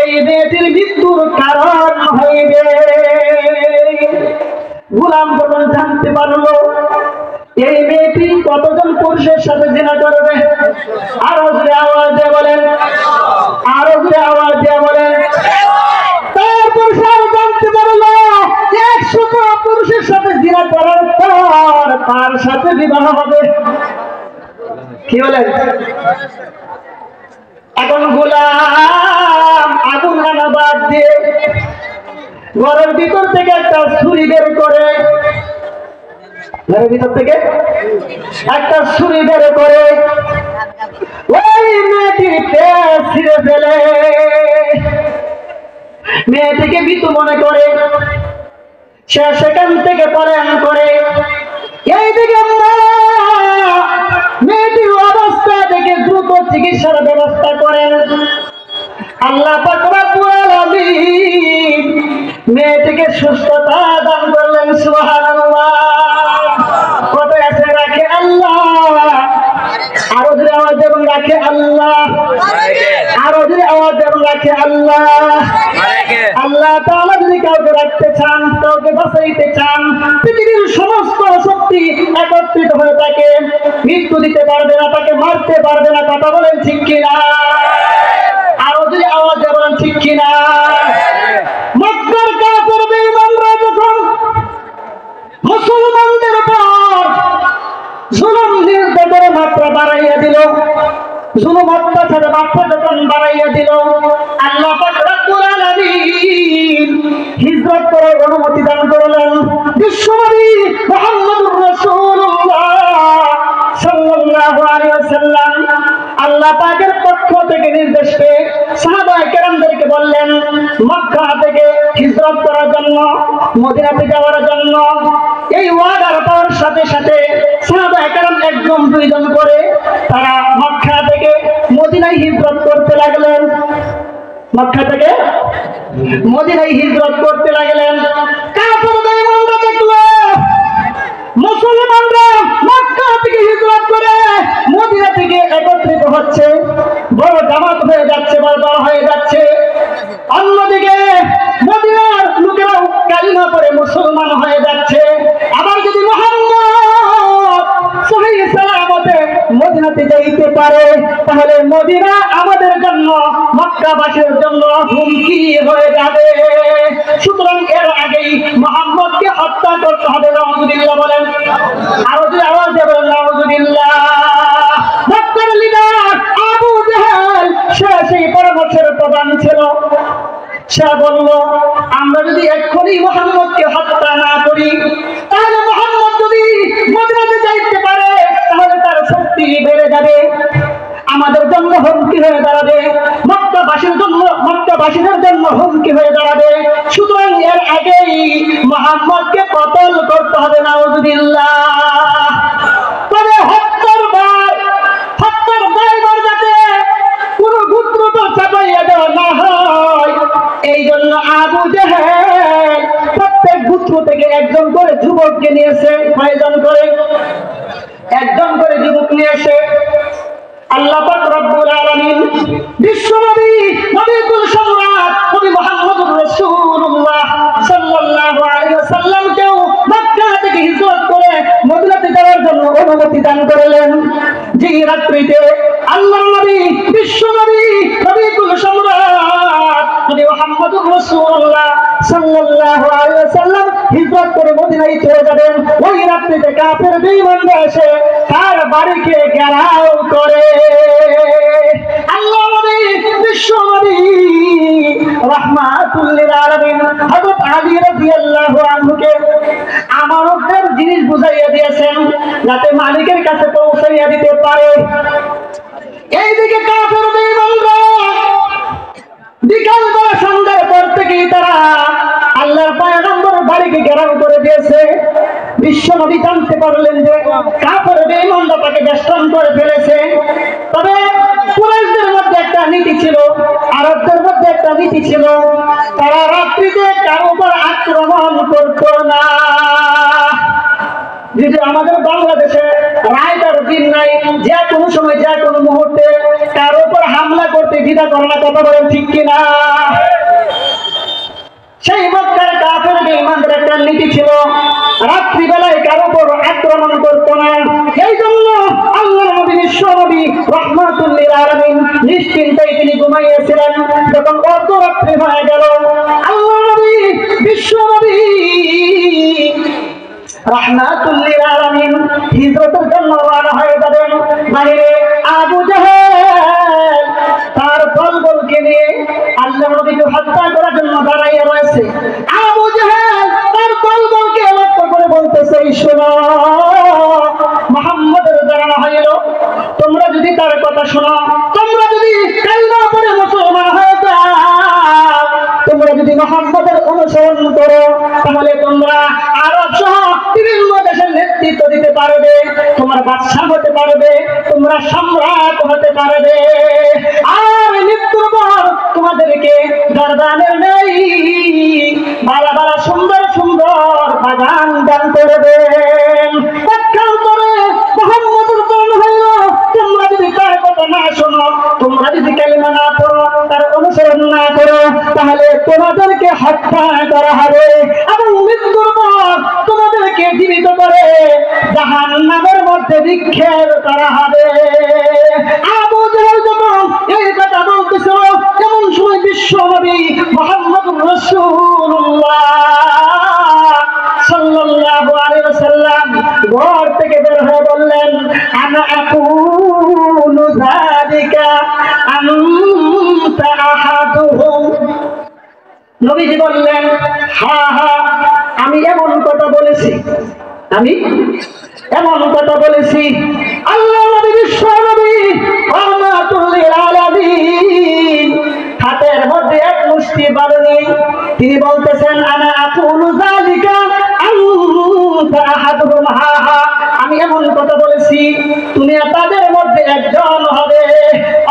এই মেয়েটির মৃত্যুর কারণ হইবে। গোলাম যখন জানতে পারলো এই মেয়েটি কতজন পুরুষের সাথে জিনা করবে, আরো জোরে আওয়াজ দিয়ে বলেন, আরো জোরে আওয়াজ দিয়ে বলেন। তারপর সব জানতে পারলো 100 পুরুষের সাথে জিনা করার পর তার সাথে বিবাহ হবে। কি বলেন? এখন গোলাম আগুন আনা বাদ দিয়ে ঘরের ভিতর থেকে একটা ছুরি বের করে, ঘরের ভিতর থেকে একটা ছুরি বের করে ওই মেয়েটির পেট ছিঁড়ে ফেলে। মেয়েটিকে মৃত মনে করে সে সেখান থেকে পলায়ন করে। এইদিকে মেয়েটির অবস্থা দেখে দ্রুত চিকিৎসার ব্যবস্থা করেন আল্লাহ পাক রব্বুল আলামিন। মেয়েটিকে সুস্থতা দান করলেন। সুবহানাল্লাহ। কত আছে রাখে আল্লাহ, আরো যদি আওয়াজ দেবেন রাখে আল্লাহ, আরো যদি আওয়াজ দেবেন রাখে আল্লাহ। আল্লাহ তাআলা যদি কাউকে রাখতে চান, কাউকে বাঁচাইতে চান, পৃথিবীর সমস্ত শক্তি একত্রিত হয়ে তাকে মৃত্যু দিতে পারবে না, তাকে মারতে পারবে না। কথা বলেন ঠিক কিনা? আরো যদি আওয়াজ দেবেন ঠিক কিনা? মক্কার কাফের বেঈমানরা যখন মুসলমানদের উপর জুলুম নির্যাতনের মাত্রা বাড়াইয়া দিল, জুলুম অত্যাচারের মাত্রা যখন বাড়াইয়া দিল, আল্লাহ পাক রব্বুল আলামিন হিজরত করার অনুমতি দান করলেন। বিশ্বনবী মুহাম্মদুর রাসূলুল্লাহ সাল্লাল্লাহু আলাইহি ওয়াসাল্লাম আল্লাহ পাকের পক্ষ থেকে নির্দেশ পেয়ে সাহাবায়ে কেরামদেরকে বললেন মক্কা থেকে হিজরত করার জন্য, মদিনাতে যাওয়ার জন্য। এই ওয়াদার পাওয়ার সাথে সাথে সাহাবায়ে কেরাম 1-2 করে তারা মক্কা থেকে মদিনায় হিজরত করতে লাগলেন। মক্কা থেকে মদিনায় হিজরত করতে লাগলেন। কাফের বেঈমানরা দেখলো মুসলমানরা মক্কা থেকে হিজরত করে মদিনা থেকে একত্রিত হচ্ছে, বড় জামাত হয়ে যাচ্ছে, বড় হয়ে যাচ্ছে। অন্যদিকে মদিনার লোকেরাও কালিমা পড়ে মুসলমান হয়ে যাচ্ছে। আবার যদি মুহাম্মদ সহিহ সালামতে মদিনাতে যাইতে পারে তাহলে মদিনা আমাদের জন্য, মক্কাবাসীর জন্য হুমকি হয়ে যাবে। সুতরাং এর আগেই মুহাম্মদকে হত্যা করতে হবে। নাউজুবিল্লাহ বলেন, আরো যদি আওয়াজ দিয়ে বলেন নাউজুবিল্লাহ। মক্কার লিডার আবু জাহেল সে সেই পরামর্শের প্রধান ছিল। সে বলল আমরা যদি এক্ষুনি মুহাম্মদকে হত্যা না করি তাহলে মুহাম্মদ যদি মদিনাতে যাইতে পারে তাহলে তার শক্তি বেড়ে যাবে, আমাদের জন্য হুমকি হয়ে দাঁড়াবে, মক্কাবাসীদের জন্য হুমকি হয়ে দাঁড়াবে। সুতরাং এর আগেই মুহাম্মদকে কতল করতে হবে। নাউজুবিল্লাহ। তবে হত্যার দায়ভার যাতে কোন গোত্রকে চাপাইয়া দেওয়া না হয় এই জন্য আবু জাহেল প্রত্যেক গোত্র থেকে একজন করে যুবককে নিয়েছে। কয়জন করে? একজন করে যুবক নিয়ে এসে আল্লাহ পাক রব্বুল আলামিন বিশ্বনবী নবীকুল সম্রাট নবী মুহাম্মদুর রাসূলুল্লাহ সাল্লাল্লাহু আলাইহি ওয়াসাল্লামকেও মক্কা থেকে হিজরত করে মদিনাতে যাওয়ার জন্য অনুমতি দান করলেন। যে রাত্রিতে আল্লাহর নবী বিশ্বনবী নবীকুল সম্রাট নবী মুহাম্মদুর রাসূলুল্লাহ সাল্লাল্লাহু আলাইহি ওয়াসাল্লাম হিজরত করে মদিনায় চলে যাবেন, ওই রাত্রিতে কাফের বেঈমানরা এসে তার বাড়িকে ঘেরাও করে। আল্লাহ নবী বিশ্বনবী রাহমাতুল লিল আলামিন হযরত আলী রাদিয়াল্লাহু আনহুকে আমানতের জিনিস বুঝাইয়া দিয়েছেন যাতে মালিকের কাছে পৌঁছাইয়া দিতে পারে। এইদিকে কাফের বেঈমানরা বিকাল বেলা সন্ধ্যার পর থেকেই তারা আল্লাহ দিয়েছে। বিশ্ব নবী জানতে পারলেন যে কাফের বেঈমানরা তাকে বেষ্টন করে ফেলেছে। তবে কুরাইশদের মধ্যে একটা নীতি ছিল, আরবদের মধ্যে একটা নীতি ছিল, তারা রাত্রিতে কারো উপর আক্রমণ করত না। যদি আমাদের বাংলাদেশে রায়টার দিন নাই, যে কোনো সময় যে কোনো মুহূর্তে কারো উপর হামলা করতে দ্বিধা করে না, কথা বলেন ঠিক কিনা? সেই মক্কার কাফের বেঈমানদের একটা নীতি ছিল, রাত্রিবেলায় কারো উপর আক্রমণ করত না। এই জন্য আল্লাহর নবী বিশ্ব নবী রাহমাতুল লিল আলামিন নিশ্চিন্তায় তিনি ঘুমাইয়েছিলেন। যখন অর্ধরাত্রি হয়ে গেল, আল্লাহর নবী বিশ্ব নবী রাহমাতুল লিল আলামিন হিজরতের জন্য রওনা হয়ে যাবেন। বাইরে আবু জাহেল তার দলবলকে নিয়ে আল্লাহর নবীকে হত্যা করার জন্য দাঁড়াইয়া রয়েছে। আবু জাহেল তার দলবলকে লক্ষ্য করে বলতেছে, শোনো, মুহাম্মদের দাঁড়ানো হইল, তোমরা যদি তার কথা শোনো, তোমরা যদি কালিমা পড়ে মুসলমান হয়ে যাও, তোমরা যদি মুহাম্মদের অনুসরণ করো, তাহলে তোমরা আরব সহ বিভিন্ন দেশের নেতৃত্ব দিতে পারবে, তোমরা বাদশা হতে পারবে, তোমরা সম্রাট হতে পারবে, আর মৃত্যুর পর তোমাদেরকে দরবারের নেই বালা বালা সুন্দর সুন্দর বাগান দান করবেন। পক্ষান্তরে মুহাম্মদের দল হইল, তোমরা যদি তার কথা না শোনো, তোমরা যদি কালিমা না পড়ো, তার অনুসরণ না করো, তাহলে তোমাদেরকে হত্যা করা হবে এবং মৃত্যুর পর তোমাদেরকে জীবিত করে জাহান্নামের মধ্যে নিক্ষেপ করা হবে। আবু জাহেল যখন এই কথা বলতেছিল, এমন সময় বিশ্ব নবী মুহাম্মদুর রাসূলুল্লাহ সাল্লাল্লাহু আলাইহি ওয়াসাল্লাম ঘর থেকে বের হয়ে বললেন, আনা আকুলু যালিকা আনতা আহাদুহুম। নবীজি বললেন, হ্যাঁ হ্যাঁ, আমি এমন কথা বলেছি, আমি এমন কথা বলেছি। আল্লাহ নবী বিশ্ব নবী রাহমাতুল লিল আলামিন হাতের মধ্যে এক মুষ্টি বালু নিয়ে তিনি বলতেছেন, আনা আকুলু যালিকা আনতা আহাদুহুম, হ্যাঁ হ্যাঁ, আমি এমন কথা বলেছি, তুমি তাদের মধ্যে একজন হবে,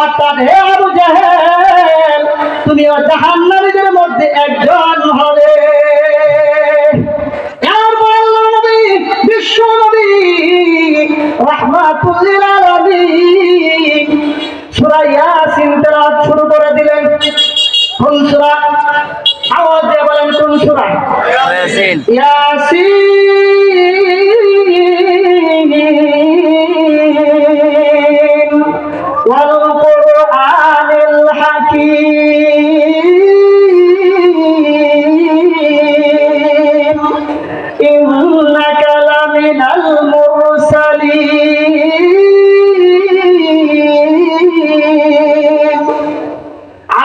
অর্থাৎ হে আবু জাহেল, তুমিও জাহান্নামীদের মধ্যে একজন হবে। বিশ্ব নবী রাহমাতুল লিল আলামিন সূরা ইয়াসিন তেলাওয়াত শুরু করে দিলেন। কোন সূরা? আওয়াজ দিয়ে বলেন, কোন সূরা? ইয়াসিন। ইয়াসিন ওয়াল কুরআনিল হাকীম ইন্নাকা লামিনাল মুরসালিন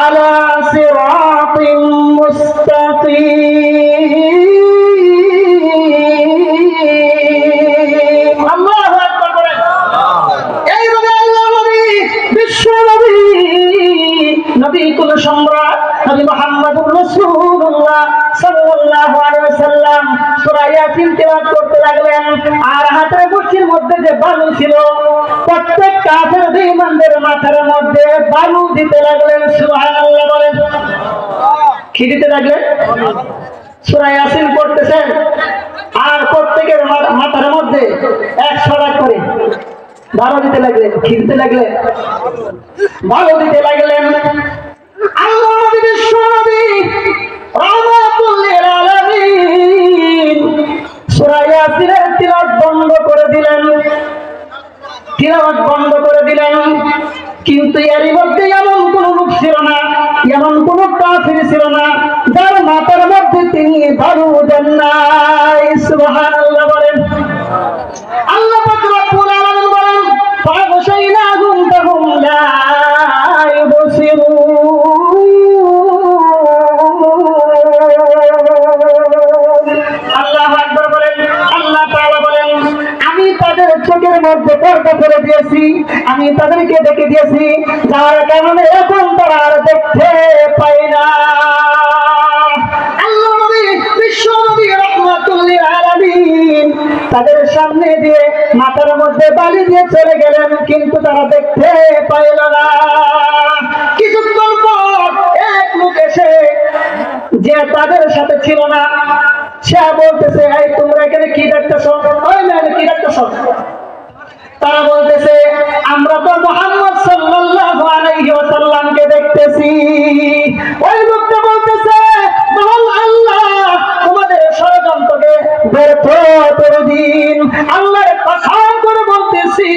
আলা সিরাতিন মুস্তাকিম। আল্লাহু আকবার বলেন। এইভাবে আল্লাহ নবী বিশ্ব নবী, নবী কুল সম্রাট নবী মুহাম্মদুর রাসূলুল্লাহ সাল্লাল্লাহু আলাইহি ওয়াসাল্লাম সূরা ইয়াসিন তেলাওয়াত করতে লাগলেন। আর হাতের মুঠির মধ্যে যে বালু ছিল, প্রত্যেক কাফের বেঈমানদের মাথার মধ্যে বালু দিতে লাগলেন। সুবহানাল্লাহ বলেন। কি দিতে লাগলেন? সূরা ইয়াসিন পড়তেছেন, আর প্রত্যেকের মাথার মধ্যে 100 টাকা করে বালু দিতে লাগলেন। কি দিতে লাগলেন? বালু দিতে লাগলেন। আল্লাহ নবী বিশ্ব নবী রাহমাতুল লিল আলামিন সূরা ইয়াসিনের তিলাওয়াত বন্ধ করে দিলেন, তিলাওয়াত বন্ধ করে দিলেন। কিন্তু এরই মধ্যে এমন কোন লোক ছিল না, এমন কোন কাফির ছিল না যার মাথার মধ্যে তিনি বালু দেন নাই। সুবহানাল্লাহ বলেন। আল্লাহ পাক রব্বুল আলামিন বলেন, ফাগশাইনাহুম ফাহুম লা ইউবসিরুন। আল্লাহু আকবার বলেন। আল্লাহ তাআলা বলেন, আমি তাদের চোখের মধ্যে পর্দা করে দিয়েছি, আমি তাদেরকে ডেকে দিয়েছি, যার কারণে এখন তারা আর দেখতে পায় না। আল্লাহ নবী বিশ্ব নবী রাহমাতুল লিল তাদের সামনে দিয়ে মাথার মধ্যে বালি দিয়ে চলে গেলেন, কিন্তু তারা দেখতে পাইল না। কিছুক্ষণ পর এক লোক এসে, যে তাদের সাথে ছিল না, সে বলতেছে, এই তোমরা এখানে কি দেখতেছ? ওই মেয়ে কি দেখতেছ? তারা বলতেছে, আমরা তো মুহাম্মদ সাল্লাল্লাহু আলাইহি ওয়াসাল্লামকে দেখতেছি। ওই লোকটা বলতেছে, মহান আল্লাহ তোমাদের ষড়যন্ত্রকে ব্যর্থ করে দিন। আল্লাহর কসম করে বলতেছি,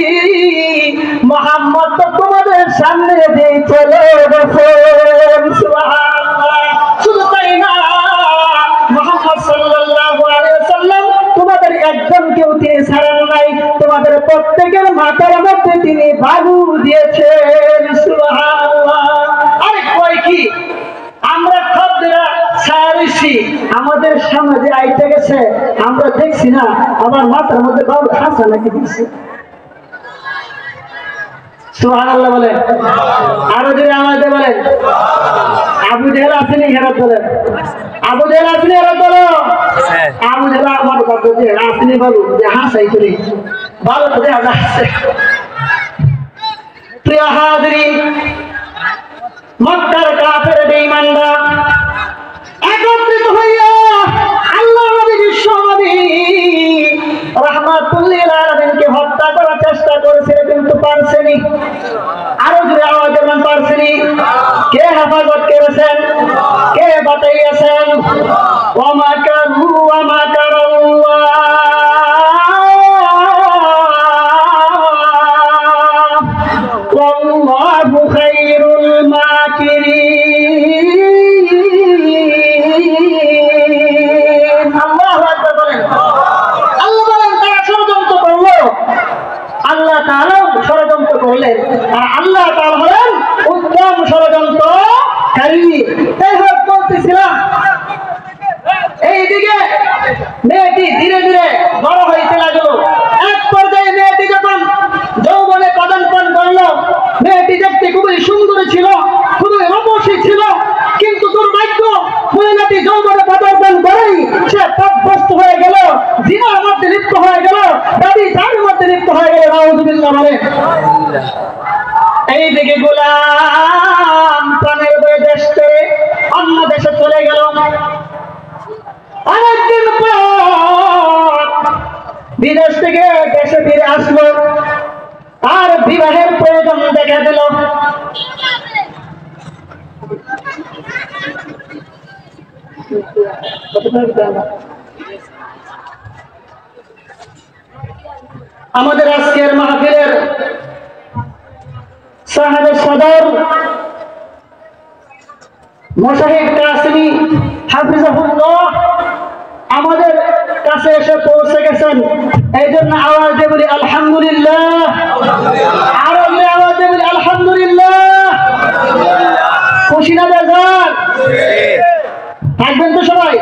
মুহাম্মদ তো তোমাদের সামনে দিয়ে চলে গেছেন। সুবহানাল্লাহ। শুধু তাই না, মুহাম্মদ সাল্লাল্লাহু আলাইহি ওয়াসাল্লাম তোমাদের একজনকেও তিনি ছাড়েন নাই, তোমাদের প্রত্যেকের মাথার মধ্যে তিনি বালু দিয়েছেন। সুবহানাল্লাহ। আরে কয় কি, আমরা খদ্দেরা ছায়ারিছি, আমাদের সামনে যে আইতে গেছে আমরা দেখছি না, আমার মাথার মধ্যে বালু খাসা নাকি দিচ্ছে। সুবহানাল্লাহ বলেন, আরো যদি আমাদের বলেন। আবু জেহেল আসেনি হেরাত বলেন, আবু জেহেল আসেনি হেরাত বলো। আবু জেহেল আমার কথা যে আসেনি বলো, যে হাসাই করি ভালো তো দেখা যাচ্ছে। প্রিয় হাজরিন, মক্কার কাফের বেঈমানরা একত্রিত হইয়া আল্লাহ নবী বিশ্ব নবী রাহমাতুল লিল আলামিনকে হত্যা করার চেষ্টা করেছে, কিন্তু পারছেনি। আরো জোরে আওয়াজ দেন, পারছেনি। কে হেফাজত করেছেন? কে বাঁচাইয়াছেন? ওয়া মাকারু ওয়া মাকারাল্লাহ ওয়াল্লাহু খায়রুল মাকিরিন। আল্লাহু আকবার বলেন। আল্লাহ বলেন, তারা ষড়যন্ত্র করলো, আল্লাহ তাআলা ষড়যন্ত্র করলেন, আর আল্লাহ তাআলা হলেন উত্তম ষড়যন্ত্রকারী। তাই হোক, বলতেছিলাম, এইদিকে মেয়েটি ধীরে ধীরে বড় হইতে লাগলো। এক পর্যায়ে মেয়েটি যখন যৌবনে পদার্পণ করলো, মেয়েটি দেখতে খুবই সুন্দর ছিল, খুবই রূপসী ছিল, কিন্তু দুর্ভাগ্য, মহিলাটি যৌবনে পদার্পণ করেই সে পাপগ্রস্ত হয়ে গেল, জিনার মধ্যে লিপ্ত হয়ে গেল, ব্যভিচারের মধ্যে লিপ্ত হয়ে গেল। নাউযুবিল্লাহ বলে। এইদিকে গোলাম প্রাণের বয়ে দেশ ছেড়ে অন্য দেশে চলে গেল। অনেকদিন পর বিদেশ থেকে দেশে ফিরে আসলো, তার বিবাহের প্রয়োজন দেখা দিল। আমাদের আজকের মাহফিলের সাহেব সদর মুশাহিদ কাসিমি হাফিজাহুল্লাহ আমাদের কাছে এসে পৌঁছে গেছেন। এই জন্য আওয়াজ দিয়ে বলি আলহামদুলিল্লাহ, আরো আওয়াজ দিয়ে বলি আলহামদুলিল্লাহ। খুশি না বেজার? থাকবেন তো সবাই?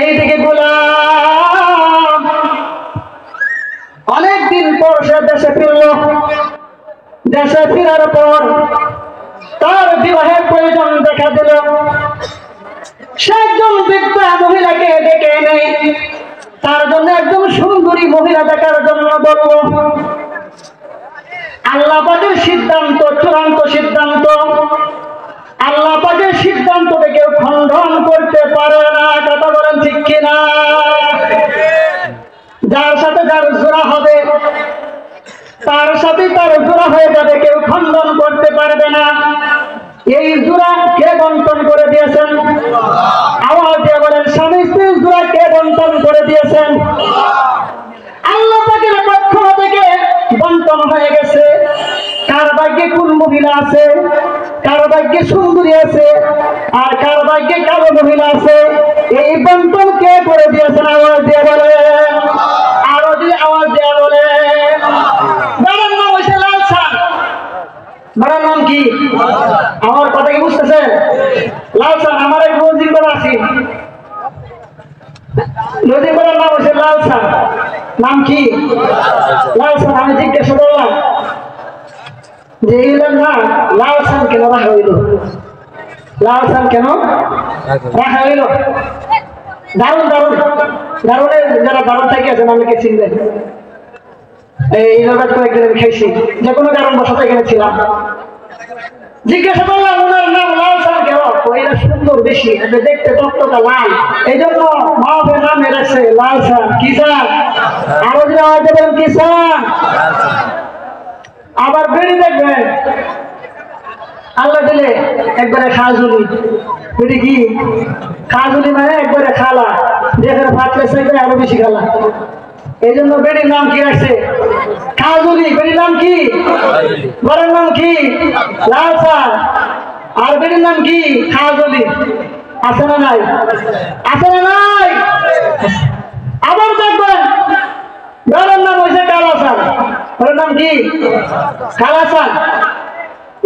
এইদিকে গোলাম অনেকদিন পর সে দেশে ফিরল। দেশে ফিরার পর তার বিবাহের প্রয়োজন দেখা দিল। সে একজন বৃদ্ধা মহিলাকে ডেকে এনে তার জন্য একজন সুন্দরী মহিলা দেখার জন্য বলল। আল্লাহ পাকের সিদ্ধান্ত চূড়ান্ত সিদ্ধান্ত, আল্লাহ পাকের সিদ্ধান্তকে কেউ খণ্ডন করতে পারে না। কথা বলেন ঠিক কিনা? যার সাথে যার জোড়া হবে তার সাথে তার জোড়া হয়ে যাবে, কেউ খণ্ডন করতে পারবে না। এই জোড়া কে বন্টন করে দিয়েছেন? আওয়াজ দিয়ে বলেন, স্বামী স্ত্রীর জোড়া কে বন্টন করে দিয়েছেন? আল্লাহ পাকের পক্ষ থেকে বন্টন হয়ে গেছে। কার ভাগ্যে কোন মহিলা আছে, কার ভাগ্যে সুন্দরী আছে, আর কার ভাগ্যে কালো মহিলা আছে, এই বন্টন কে করে দিয়েছেন? আওয়াজ দিয়ে বলেন, আরো যদি আওয়াজ দিয়ে বলেন। বাবার নাম হচ্ছে লাল সান। বাবার নাম কি? আমার কথা কি বুঝতেছেন? লাল সান। আমার এক রোজিং করা আছে, রোজিং করার নাম হচ্ছে লাল সান। নাম কি? লাল সান। আমি জিজ্ঞাসা করলাম যে না লাল সান কেন রাখা হইল, লাল সান কেন রাখা হইল? দারুণ দারুণ দারুণের যারা দারুণ থেকে আছেন আমাকে চিনবেন। এই রোজার কয়েকদিন আমি খেয়েছি, যে কোনো কারণ বসত এখানে ছিলাম। জিজ্ঞাসা করলাম ওনার নাম লাল স্যার কেন? এরা সুন্দর বেশি, দেখতে টকটকা লাল, এই জন্য মাহফের নাম এরাছে লাল স্যার। কি স্যার? আরো যদি আওয়াজ দেবেন কি স্যার? আবার বেড়ে দেখবেন আল্লাহ দিলে একবারে খাজুলি, বেড়ে কি খাজুলি মানে একবারে খালা, যেখানে ফাটলে সেখানে আরো বেশি খালা। এই জন্য বেড়ির নাম কি রাখছে? খাজুলি। বেড়ির নাম কি? ঘরের নাম কি? লাল স্যার। আর বেড়ির নাম কি? খাজুলি। আছে না নাই? আছে না নাই? আবার দেখবেন ঘরের নাম হয়েছে কালা স্যার। ঘরের নাম কি? কালা স্যার।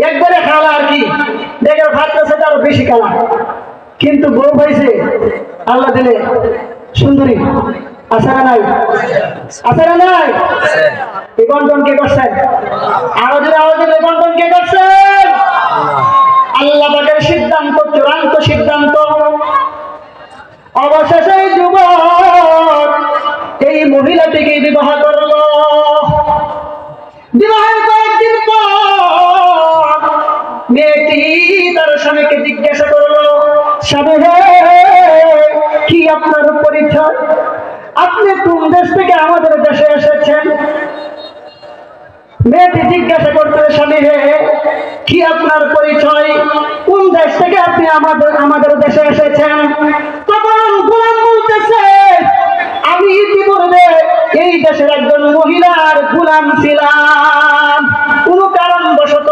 একবারে খালা আর কি, দেখে ফাটলে সেটা আরো বেশি খালা। কিন্তু বউ পাইছে আল্লাহ দিলে সুন্দরী। আছে না নাই? আছে না নাই? এই বন্টন কে করছেন? আরো যদি আওয়াজ দিলে বন্টন কে করছেন? আল্লাহ পাকের সিদ্ধান্ত, চূড়ান্ত সিদ্ধান্ত। অবশেষে যুবক এই মহিলাটিকে বিবাহ করলো। বিবাহের কয়েকদিন পর মেয়েটি তার স্বামীকে জিজ্ঞাসা করলো, স্বামী কি আপনার পরিচয়? আপনি কোন দেশ থেকে আমাদের দেশে এসেছেন? মেয়েটি জিজ্ঞাসা করতে, স্বামী কি আপনার পরিচয়? কোন দেশ থেকে আপনি আমাদের দেশে এসেছেন? তখন গোলাম বলতেছে, আমি ইতিপূর্বে এই দেশের একজন মহিলার গোলাম ছিলাম। কোন কারণবশত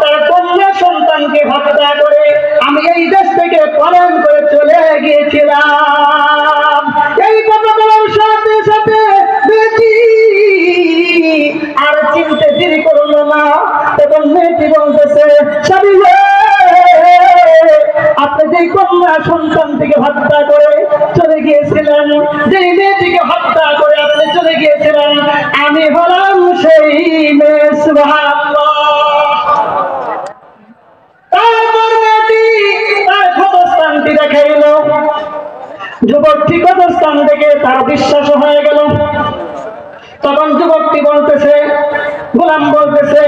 তার কন্যা সন্তানকে হত্যা করে আমি এই দেশ থেকে পলায়ন করে চলে গিয়েছিলাম। এই কথা বলার সাথে সাথে মেয়েটি আর চিনতে দেরি করলো না। তখন মেয়েটি বলতেছে, স্বামী আপনি যেই কন্যা সন্তান থেকে হত্যা করে চলে গিয়েছিলেন, যেই মেয়েটিকে হত্যা করে আপনি চলে গিয়েছিলেন, আমি হলাম সেই মেয়ে। সুবহানাল্লাহ। তারপর মেয়েটি তার ক্ষতস্থানটি দেখাইল। যুবকটি ক্ষতস্থান থেকে তার বিশ্বাস হয়ে গেল। তখন যুবকটি বলতেছে, গোলাম বলতেছে,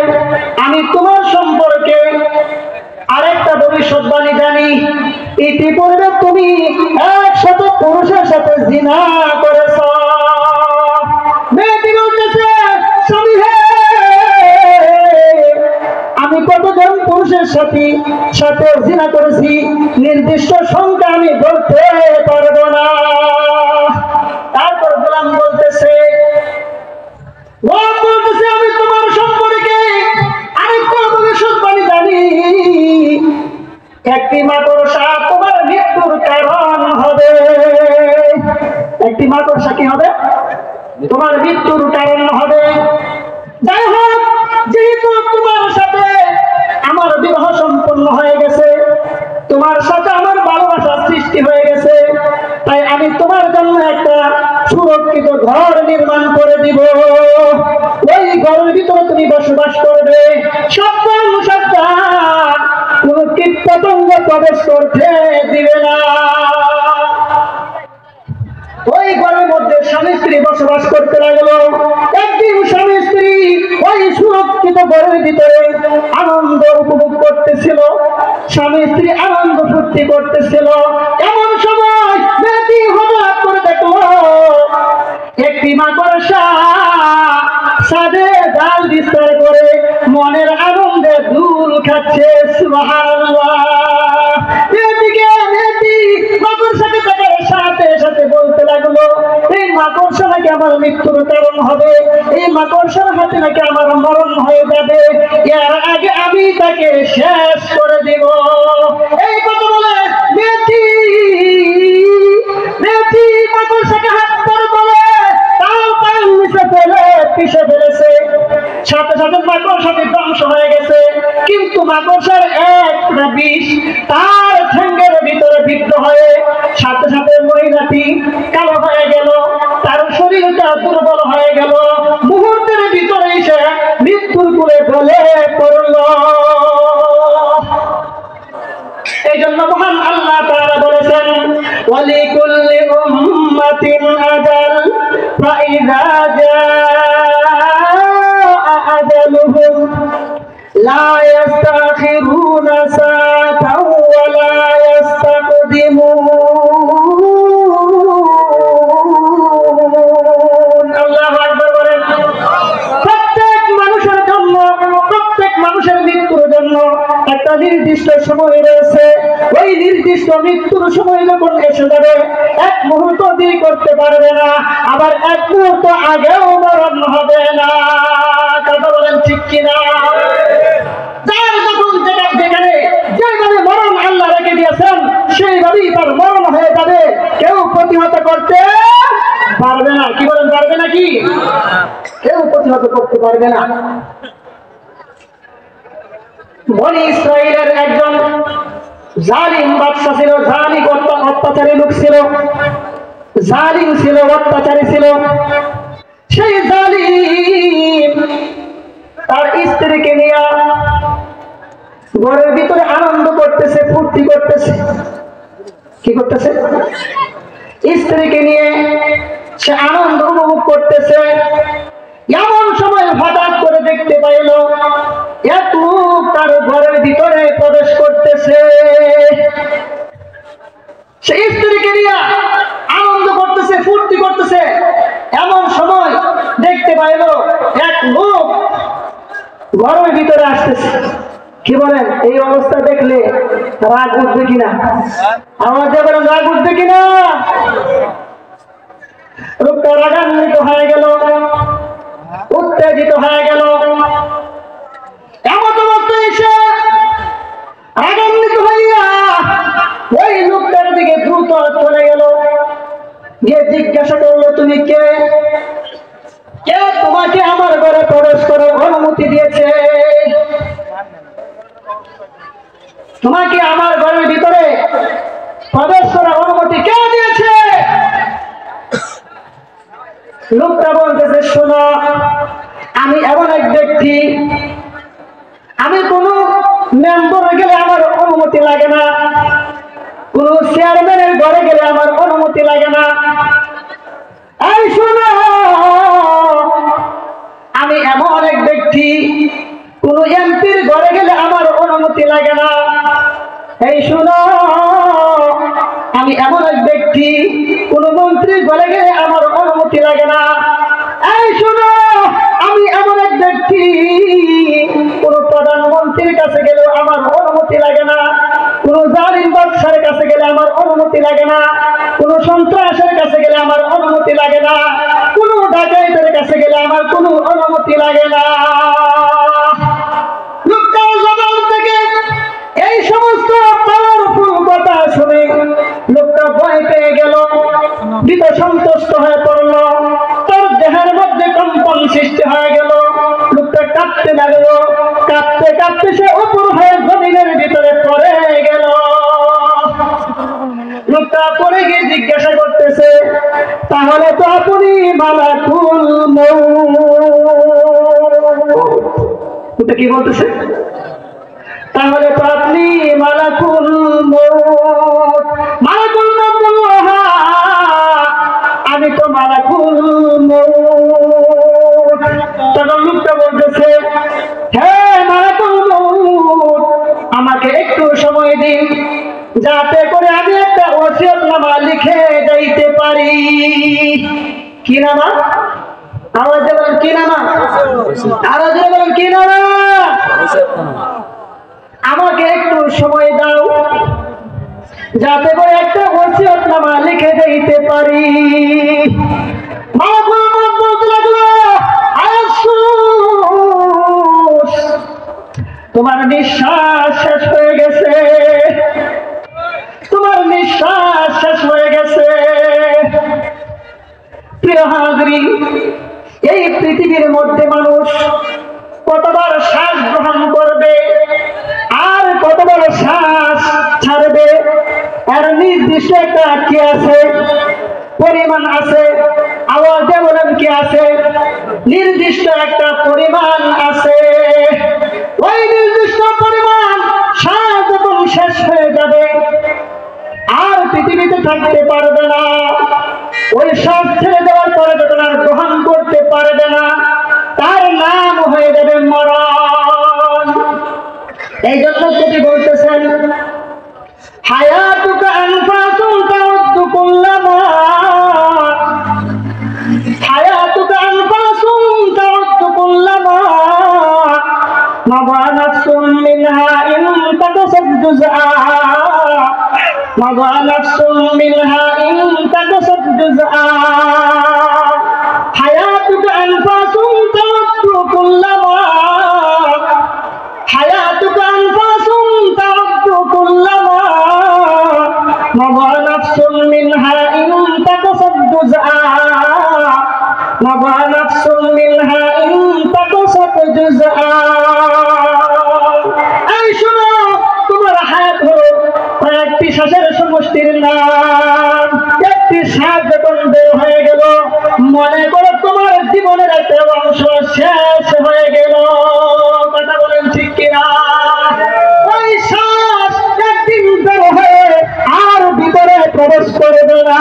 আমি তোমার সম্পর্কে আরেকটা ভবিষ্যৎবাণী জানি। ইতিপূর্বে তুমি 100 পুরুষের সাথে জিনা করেছ। মেয়েটি বলতেছে, স্বামী আমি কতজন পুরুষের সাথে জিনা করেছি নির্দিষ্ট সংখ্যা আমি বলতে পারবো না। তারপর গোলাম বলতেছে, আমি তোমার সম্পর্কে আরেকটা ভবিষ্যৎবাণী জানি। একটি মাকড়সা তোমার মৃত্যুর কারণ হবে। একটি মাকড়সা কি হবে? তোমার মৃত্যুর কারণ হবে। যাই হোক, যেহেতু তোমার সাথে আমার বিবাহ সম্পন্ন হয়ে গেছে, তোমার সাথে আমার ভালোবাসার সৃষ্টি হয়ে গেছে, তাই আমি তোমার জন্য একটা সুরক্ষিত ঘর নির্মাণ করে দিব। ওই ঘরের ভিতরে তুমি বসবাস করবে। সাবধান সাবধান, কোন কীটপতঙ্গ প্রবেশ করতে দিবে না। ওই ঘরের মধ্যে স্বামী স্ত্রী বসবাস করতে লাগলো। একদিন স্বামী স্ত্রী ওই সুরক্ষিত ঘরের ভিতরে আনন্দ উপভোগ করতেছিল। স্বামী স্ত্রী আনন্দ ফুর্তি করতেছিল। এমন সময় মেয়েটি হঠাৎ করে দেখলো একটি মাকড়সা ছাদে জাল বিস্তার করে মনের আনন্দে দুল খাচ্ছে। সুবহানাল্লাহ। মেয়েটি মাকড়সাকে দেখার সাথে সাথে বলতে লাগলো, এই মাকড়সা নাকি আমার মৃত্যুর কারণ হবে, এই মাকড়সার হাতে নাকি আমার মরণ হয়ে যাবে, এর আগে আমি তাকে শেষ করে দিব। এই কথা বলে মেয়েটি মাকড়সাকে হাত ধরে বলে তার পায়ের নিচে ফেলে পিষে ফেলেছে। সাথে সাথে মাকড়সাটি ধ্বংস হয়ে গেছে। কিন্তু মাকড়সার একটা বিষ তার ঠ্যাঙ্গের ভিতরে বিদ্ধ হয়ে সাথে সাথে মহিলাটি কালো হয়ে গেল, তার শরীরটা দুর্বল হয়ে গেল। মুহূর্তের ভিতরে সে মৃত্যুর কোলে ঢলে পড়ল। এই জন্য মহান আল্লাহ তাআলা বলেছেন, ওয়ালিকুল্লি إذا جاء أجلهم لا يستأخرون ساعة ولا يستقدمون الله أكبر বলেন প্রত্যেক মানুষের জন্য প্রত্যেক মানুষের মৃত্যুর জন্য একটা নির্দিষ্ট সময় রয়েছে ওই নির্দিষ্ট মৃত্যুর সময় যখন এসে যাবে এক মুহূর্ত দেরি করতে পারবে না আবার এক মুহূর্ত আগেও মরণ হবে না কথা বলেন ঠিক কিনা যার যখন যেখানে যেভাবে মরণ আল্লাহ রেখে দিয়েছেন সেইভাবেই তার মরণ হয়ে যাবে কেউ প্রতিহত করতে পারবে না কি বলেন পারবে নাকি কেউ প্রতিহত করতে পারবে না বনি ইসরাইলের একজন জালিম বাদশা ছিল জালিম অত্যাচারী লোক ছিল জালিম ছিল অত্যাচারী ছিল সেই জালিম তার স্ত্রীকে নিয়ে ঘরের ভিতরে আনন্দ করতেছে ফুর্তি করতেছে কি করতেছে স্ত্রীকে নিয়ে সে আনন্দ উপভোগ করতেছে এমন সময় হঠাৎ করে দেখতে পাইল এক লোক তার ঘরের ভিতরে প্রবেশ করতেছে সেই স্ত্রীকে নিয়ে আনন্দ করতেছে ফুর্তি করতেছে এমন সময় দেখতে পাইল এক লোক ঘরের ভিতরে আসতেছে কি বলেন এই অবস্থা দেখলে রাগ উঠবে কিনা আমাদের বলেন রাগ উঠবে কিনা লোকটা রাগান্বিত হয়ে গেল উত্তেজিত হয়ে গেল এমন অবস্থা এসে রাগান্বিত হইয়া ওই লোকটার দিকে দ্রুত চলে গেল গিয়ে জিজ্ঞাসা করলো তুমি কে কে তোমাকে আমার ঘরে প্রবেশ করার অনুমতি দিয়েছে তোমাকে আমার ঘরের ভিতরে প্রবেশ করার অনুমতি কে দিয়েছে লোকটা বলতেছে শোনো আমি এমন এক ব্যক্তি আমি কোন মেম্বারে গেলে আমার অনুমতি লাগে না কোন চেয়ারম্যানের ঘরে গেলে আমার অনুমতি লাগে না এই শোনো আমি এমন এক ব্যক্তি কোন এমপির ঘরে গেলে আমার অনুমতি লাগে না এই শোনো আমি এমন এক ব্যক্তি কোন মন্ত্রীর ঘরে গেলে আমার অনুমতি লাগে না এই শোনো আমি এমন এক ব্যক্তি কোন প্রধানমন্ত্রীর কাছে গেলেও আমার অনুমতি লাগে না কোন জালিম বাদশার কাছে গেলে আমার অনুমতি লাগে না কোন সন্ত্রাসের কাছে গেলে আমার অনুমতি লাগে না কোন ডাকাতের কাছে গেলে আমার কোনো অনুমতি লাগে না লোকটার জবান থেকে এই সমস্ত পাওয়ারফুল কথা শুনে লোকটা ভয় পেয়ে গেল ভীত সন্তুষ্ট হয়ে পড়ল তার দেহের মধ্যে কম্পন সৃষ্টি হয়ে গেল লোকটা কাঁপতে লাগলো কাঁপতে কাঁপতে সে উপর হয়ে জমিনের ভিতরে পড়ে গেল লোকটা পড়ে গিয়ে জিজ্ঞাসা করতেছে তাহলে তো আপনি মালাকুল মউত কি বলতেছে তাহলে তো আপনি মালাকুল মউত মালাকুল মউত বলল আমি তো মালাকুল মউত তখন লোকটা বলতেছে হ্যাঁ মালাকুল মউত আমাকে একটু সময় দিন যাতে করে আমি একটা ওসিয়তনামা লিখে যাইতে পারি কি নামা আওয়াজে বলেন কি নামা আওয়াজে বলেন কি নামা আমাকে একটু সময় দাও যাতে করে একটা ওসিয়তনামা লিখে যাইতে পারি মালাকুল মউত বলতে লাগলো আফসোস তোমার নিঃশ্বাস শেষ হয়ে গেছে তোমার নিঃশ্বাস শেষ হয়ে গেছে প্রিয় হাজরিন এই পৃথিবীর মধ্যে মানুষ কতবার শ্বাস গ্রহণ করবে আর কতবার শ্বাস ছাড়বে এর নির্দিষ্ট একটা কি আছে পরিমাণ আছে আওয়াজে বলেন কি আছে নির্দিষ্ট একটা পরিমাণ আছে ওই নির্দিষ্ট পরিমাণ শ্বাস যখন শেষ হয়ে যাবে আর পৃথিবীতে থাকতে পারবে না ওই শ্বাস ছেড়ে দেওয়ার পরে যখন আর গ্রহণ করতে পারবে না, তার নাম হয়ে যাবে মরণ। এই জন্য কবি বলতেছেন, হায়াতুকা আনফাসুন তাউদ্দু কুল্লামা, হায়াতুকা আনফাসুন তাউদ্দু কুল্লামা মাযা নাফসুন মিনহা in তাকাসাদ জুযআ, মাযা নাফসুন Minha in তাকাসাদ জুযআ। হায়াতুকা আনফাসুন তাউদ্দু কুল্লামা, হায়াতুকা আনফাসুন তাউদ্দু কুল্লামা মাযা নাফসুন Minha in তাকাসাদ জুযআ, মাযা নাফসুন Minha in তাকাসাদ জুযআ। এই শোনো, তোমার হায়াত হলো কয়েকটি শ্বাসের সমষ্টির নাম। একটি শ্বাস যখন বের হয়ে গেল, মনে করো তোমার জীবনের একটা অংশ শেষ হয়ে গেল। কথা বলেন ঠিক কিনা? ওই শ্বাস একদিন বের হয়ে আর ভিতরে প্রবেশ করবে না,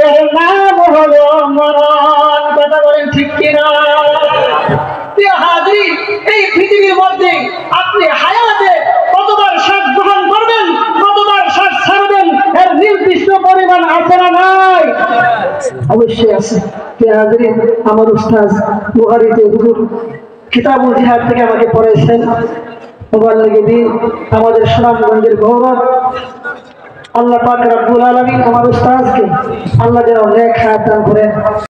এর নাম হলো মরণ। কথা বলেন ঠিক কিনা? প্রিয় হাজির, এই পৃথিবীর মধ্যে আপনি হায়াতে কতবার শ্বাস গ্রহণ করবেন, কতবার শ্বাস ছাড়বেন, এর নির্দিষ্ট পরিমাণ আছে না নাই? অবশ্যই আছে। প্রিয় হাজির, আমার উস্তাদ বুখারীতে হুজুর কিতাবুল জিহাদ থেকে আমাকে পড়াইছেন। মুবাল্লিগ দ্বীন, আমাদের সুনামগঞ্জের গৌরব। আল্লাহ পাক রব্বুল আলামিন আমার উস্তাদকে আল্লাহ যেন নেক হায়াত দান করেন।